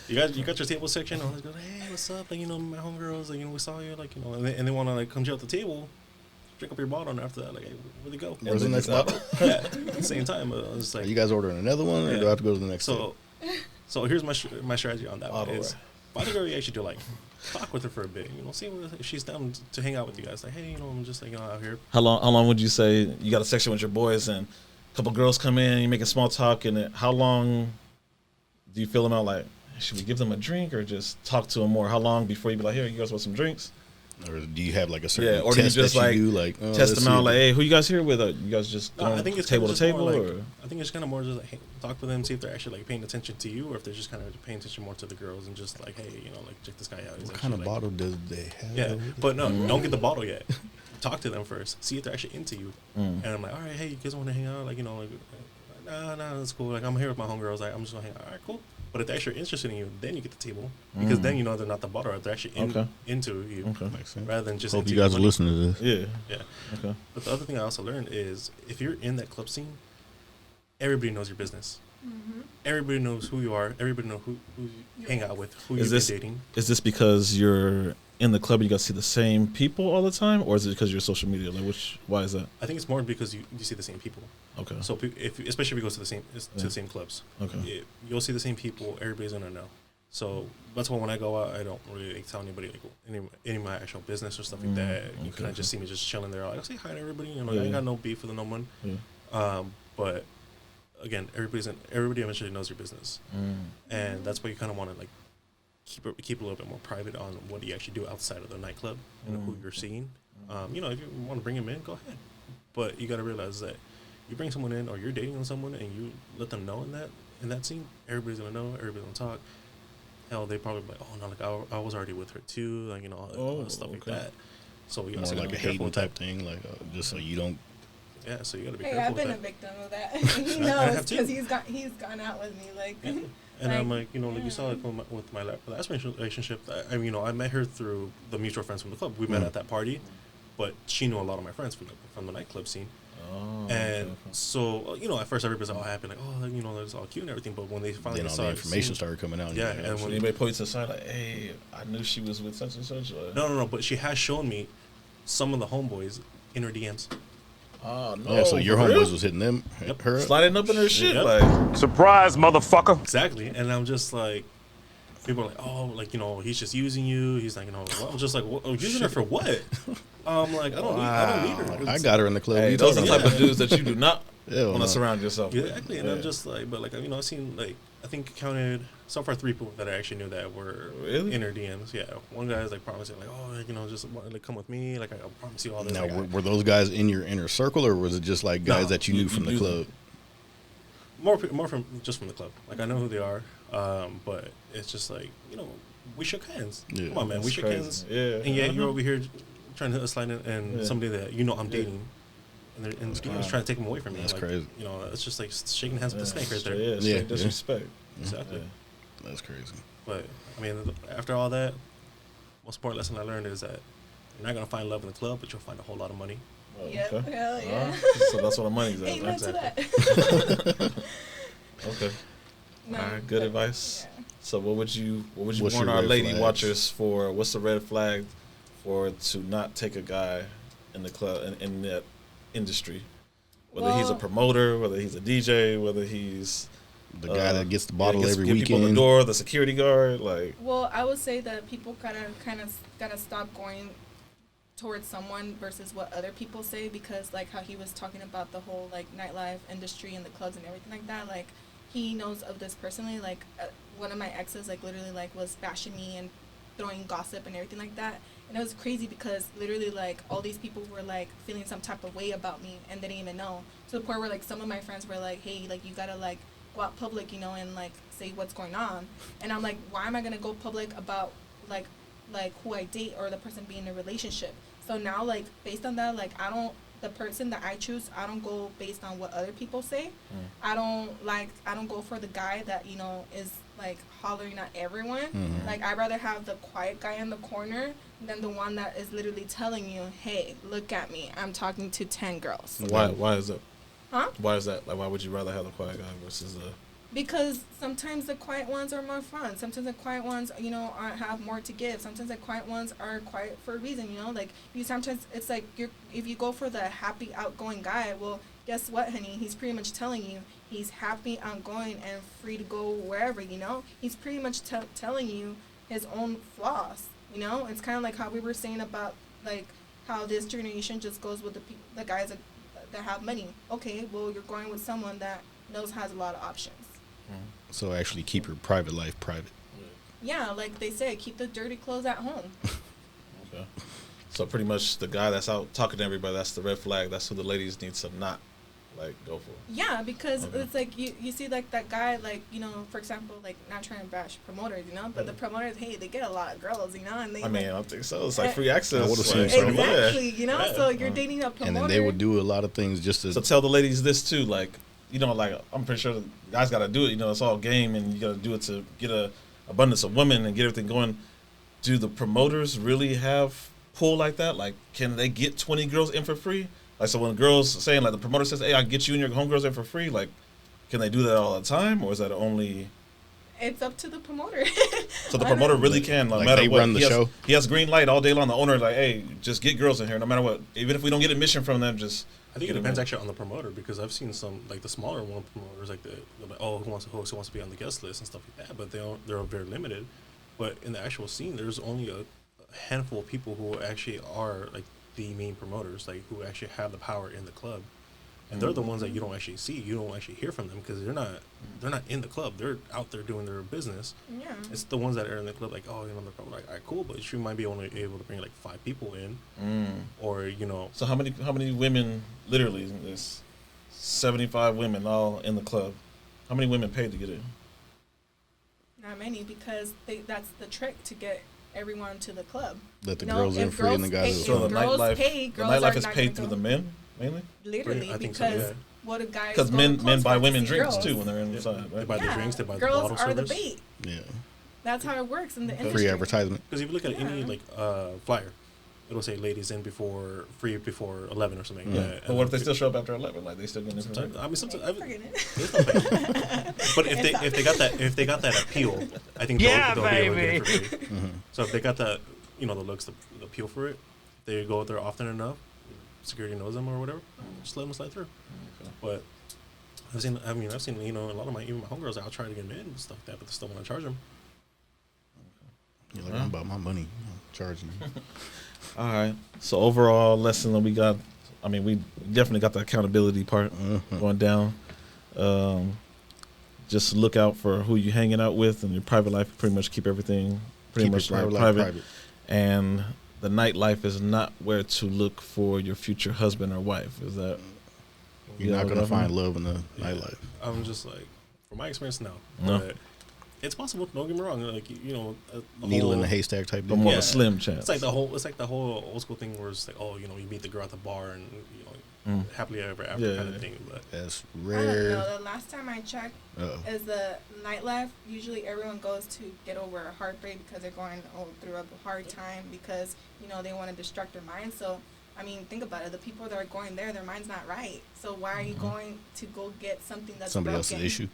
You got your table section. I was like, hey, what's up? Like, my homegirls, like, we saw you, like, and they want to like come chill at the table, drink up your bottle, and after that, like, hey, where'd they go? Where's the next bottle? Yeah, at the same time, I was like, are you guys ordering another one, or do I have to go to the next one? So here's my strategy on that one Bottle is, find a girl you actually do like, talk with her for a bit, see if she's down to hang out with you guys. Like, hey, I'm just like, out here. How long would you say you got a section with your boys and a couple girls come in, you making small talk, and how long do you feel them out? Like, should we give them a drink or just talk to them more? How long before you be like, here, you guys want some drinks? Or do you have like a certain or do you test just that you like, do, like test them out, like, hey, who you guys here with? You guys just going I think it's table to table, like, or I think it's kind of more just like, hey, talk with them, see if they're actually like paying attention to you, or if they're just kind of paying attention more to the girls and just like, hey, like, check this guy out. He's what kind of like, bottle does they have? Yeah, but no, don't get the bottle yet. Talk to them first. See if they're actually into you. And I'm like, all right, hey, you guys want to hang out? Like, like, nah, that's cool. Like, I'm here with my homegirls. Like, I'm just gonna hang out. All right, cool. But if they're actually interested in you, then you get the table, because then they're not the bottle. They're actually into you, Makes sense. rather than just. Hope you guys are listening to this. yeah. Okay. But the other thing I also learned is, if you're in that club scene, everybody knows your business. Everybody knows who you are. Everybody knows who you hang out with, who you've been dating. Is this because you're in the club and you guys see the same people all the time, or is it because you're social media? Like, why is that? I think it's more because you see the same people. Okay. So especially if you go to the same clubs, you'll see the same people. Everybody's gonna know. So that's why when I go out, I don't really like tell anybody like any of my actual business or stuff like that. You kind of just see me just chilling there. Like, I'll say hi to everybody. I ain't got no beef with no one. But again, everybody eventually knows your business, and that's why you kind of want to like keep a little bit more private on what you actually do outside of the nightclub and who you're seeing. If you want to bring them in, go ahead. But you got to realize that you bring someone in, or you're dating someone, and you let them know in that scene, everybody's gonna know, everybody's gonna talk. Hell, they probably be like, oh no, like I was already with her too, like stuff like that. So we more like a hating type thing, like just so you don't Yeah, so you gotta be Hey, careful I've been a with that. victim of that. He I have knows too. because he's gone out with me. Like, Yeah. And like, I'm like, like you saw, like with my last relationship, I mean, I met her through the mutual friends from the club. We met at that party, but she knew a lot of my friends from the nightclub scene. Oh, And okay. so, at first everybody's all happy, like, oh, it's all cute and everything. But when they finally Then all saw the it information seen- started coming out. Yeah, And and So when anybody point to the side like, hey, I knew she was with such and such. Or? no, but she has shown me some of the homeboys in her DMs. Oh no. yeah, so your for real? homeboys was hitting them, her up? Sliding up in her shit, Yep. like Surprise, motherfucker. Exactly, and I'm just like, people are like, oh, like he's just using you. He's like, well, I'm just like, using her for what? I'm like, I don't need her. I got her in the club. hey, You those are talking the type about? of dudes that you do not Hell want no. to surround yourself with. Exactly, and I'm just like, but like, I've seen like, I think counted so far 3 people that I actually knew that were Really? in her DMs. Yeah, one guy's like promising like, oh, just like come with me, like I'll promise you all this. Now, Like, were those guys in your inner circle, or was it just like guys No, that you knew you from the knew club? more from just from the club. Like I know who they are, but it's just like we shook hands. Yeah. Come on, man, we That's shook crazy. hands. Yeah. And yet you're over here trying to slide in and Yeah. somebody that I'm dating, and DM's trying to take them away from me. That's like, crazy. It's just like shaking hands with the snake right there. Yeah, Yeah, straight yeah. disrespect. Exactly. Yeah. That's crazy. But I mean, after all that, most important lesson I learned is that you're not gonna find love in the club, but you'll find a whole lot of money. Oh, Yep, okay. hell yeah. All right. So that's where the money's at. Amen to Exactly. that. Okay. No, All right. Good but, advice. yeah. So what would you What's warn your our red lady flags? watchers for? What's the red flag for to not take a guy in the club in that industry? Whether he's a Well- promoter, whether he's a DJ, whether he's The guy that gets the bottle gets- every give people weekend. the door, the security guard, like Well, I would say that people kind of gotta stop going towards someone versus what other people say, because like how he was talking about the whole like nightlife industry and the clubs and everything like that, like he knows of this personally. Like one of my exes like literally like was bashing me and throwing gossip and everything like that, and it was crazy because literally like all these people were like feeling some type of way about me and they didn't even know, to the point where like some of my friends were like, hey, like you gotta like go out public, and like say what's going on. And I'm like, why am I gonna go public about like who I date or the person being in a relationship? So now like based on that, like the person that I choose, I don't go based on what other people say. I don't go for the guy that is like hollering at everyone. Like I'd rather have the quiet guy in the corner than the one that is literally telling you, hey, look at me, I'm talking to 10 girls. why is that? Huh? Why is that? Like, why would you rather have the quiet guy versus the? Because sometimes the quiet ones are more fun. Sometimes the quiet ones, have more to give. Sometimes the quiet ones are quiet for a reason, Like, sometimes it's like if you go for the happy, outgoing guy, well, guess what, honey? He's pretty much telling you he's happy, outgoing, and free to go wherever, He's pretty much telling you his own flaws, It's kind of like how we were saying about, like, how this generation just goes with the guys that have money. Okay, well, you're going with someone that has a lot of options. So actually keep your private life private. Yeah, like they say, keep the dirty clothes at home. Okay. So pretty much the guy that's out talking to everybody, that's the red flag. That's who the ladies need to not like go for. Yeah, because Okay. it's like you see like that guy, like, for example, like not trying to bash promoters, but the promoters, hey, they get a lot of girls, and they I mean, I don't think so. It's like free access. I would've seen like, some. exactly, yeah. so you're dating a promoter. And then they would do a lot of things just to. So tell the ladies this too, like, like I'm pretty sure the guys got to do it. It's all game, and you got to do it to get a abundance of women and get everything going. Do the promoters really have pull like that? Like, can they get 20 girls in for free? Like, so when girls saying, like, the promoter says, hey, I can get you and your homegirls in for free, like, can they do that all the time, or is that only? It's up to the promoter. So the promoter really can, no Like matter they what. run the show? He has green light all day long. The owner, like, hey, just get girls in here, no matter what. Even if we don't get admission from them, just. I think it get 'em depends in. actually on the promoter, because I've seen some like the smaller one promoters, like they're like, oh, who wants to host, who wants to be on the guest list and stuff like that, but they're very limited. But in the actual scene, there's only a handful of people who actually are like the main promoters, like who actually have the power in the club, and they're the ones that you don't actually see, you don't actually hear from them, because they're not in the club, they're out there doing their business. Yeah. It's the ones that are in the club, like, oh, the club, like, all right, cool, but you might be only able to bring like 5 people in, or So how many women, literally, there's 75 women all in the club. How many women paid to get in? Not many, because that's the trick to get everyone to the club. Let the No, girls in if free and the girls guys pay- is So If the girls nightlife, pay, the girls nightlife are is not paid gonna through go. the men. mainly? Literally, I think so, because yeah. what do guys? Because go to men clothes buy for to women see drinks girls? too when they're inside, They right? buy the drinks, they buy the girls bottle are service. the bait. Yeah. That's how it works in the industry. Free advertisement. Because if you look at any Yeah. like flyer, it'll say ladies in before 11 or something. Yeah. Like that. But what if they still show up after 11? Like they still getting Sometimes, different? I mean, sometimes. Forget it. It's not bad. But if they got that appeal, I think Yeah, they'll be able to get it baby. for free. So if they got that, the looks, the appeal for it, they go there often enough. Security knows them or whatever. Just let them slide through. But I've seen a lot of even my homegirls out trying to get men and stuff like that, but they still want to charge them. You're like, I'm about my money. I'm charging you. All right. So overall lesson that we got, I mean, we definitely got the accountability part going down. Just look out for who you're hanging out with, and your private life. Pretty much keep everything Keep much your like private life private. And the nightlife is not where to look for your future husband or wife. Is that? You're not going to find love in the nightlife. I'm just like, from my experience, no. No. But it's possible. Don't get me wrong. Like Needle in the haystack type But deal. more Yeah. of a slim chance. It's like the whole old school thing where it's like, you meet the girl at the bar and happily ever after kind of thing. But That's I don't rare. know. The last time I checked, is the nightlife. Usually, everyone goes to get over a heartbreak because they're going through a hard time because they want to distract their mind. So, I mean, think about it. The people that are going there, their mind's not right. So why are you going to go get something that's Somebody broken? else's issue.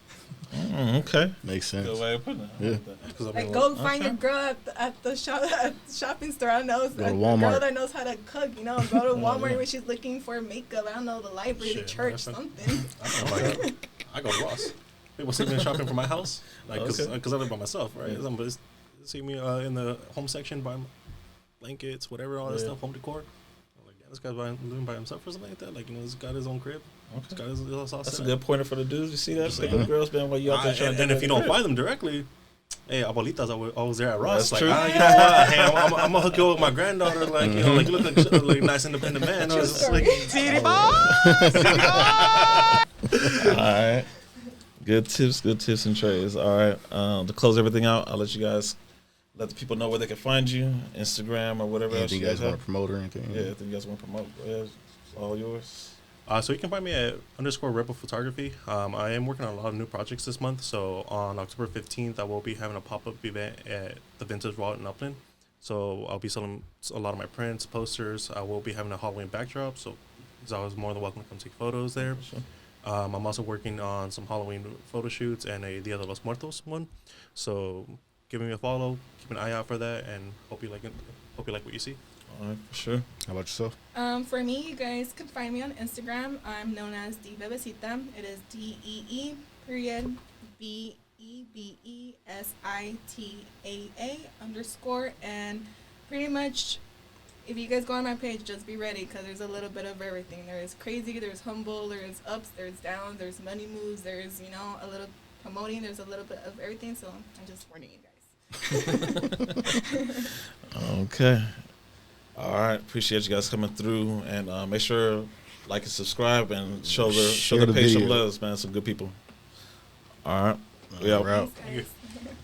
Okay. Makes sense. Good way of putting it. I Yeah. like that. because I Like, mean, go find your girl at the shopping store. I don't know. Go to A Walmart. girl that knows how to cook. Go to Walmart when she's looking for makeup. I don't know, the library, the Shit, church, that's something. I go to Ross. People see me shopping for my house, like because Okay. I live by myself, right? Yeah. Somebody see me in the home section buying blankets, whatever, all that Yeah. stuff, home decor. I'm like, yeah, this guy's living by himself or something like that. Like, he's got his own crib. He's got his house all That's a set good up. pointer for the dudes. You see that? Just Pick saying. up girls, man, while you out there trying to And do if you that don't crib. find them directly, hey, abuelitas, I was there at Ross. That's Like, true. you know what? Hey, I'm gonna hook you up with my granddaughter. Like, like you look like a nice independent man. I was just like, All right. Good tips and trades. All right. To close everything out, I'll let you guys let the people know where they can find you, Instagram or whatever else Anything you you guys guys want have. to promote or anything? Yeah, if you guys want to promote, go ahead. It's all yours. So you can find me at _rebel photography. I am working on a lot of new projects this month. So on October 15th, I will be having a pop-up event at the Vintage Vault in Upland. So I'll be selling a lot of my prints, posters. I will be having a Halloween backdrop. So he's always more than welcome to come take photos there. Sure. I'm also working on some Halloween photo shoots and a Dia de los Muertos one. So give me a follow, keep an eye out for that, and hope you like it. Hope you like what you see. All right, for sure. How about yourself? For me, you guys can find me on Instagram. I'm known as D Bebesita. It is DEE period BEBESITAA_ and pretty much if you guys go on my page, just be ready because there's a little bit of everything. There is crazy, there's humble, there's ups, there's downs, there's money moves, there's a little promoting, there's a little bit of everything. So I'm just warning you guys. Okay. All right. Appreciate you guys coming through, and make sure like and subscribe and show Share the the page some video. love, man. Some good people. All right. We out. We're out. Thanks, guys.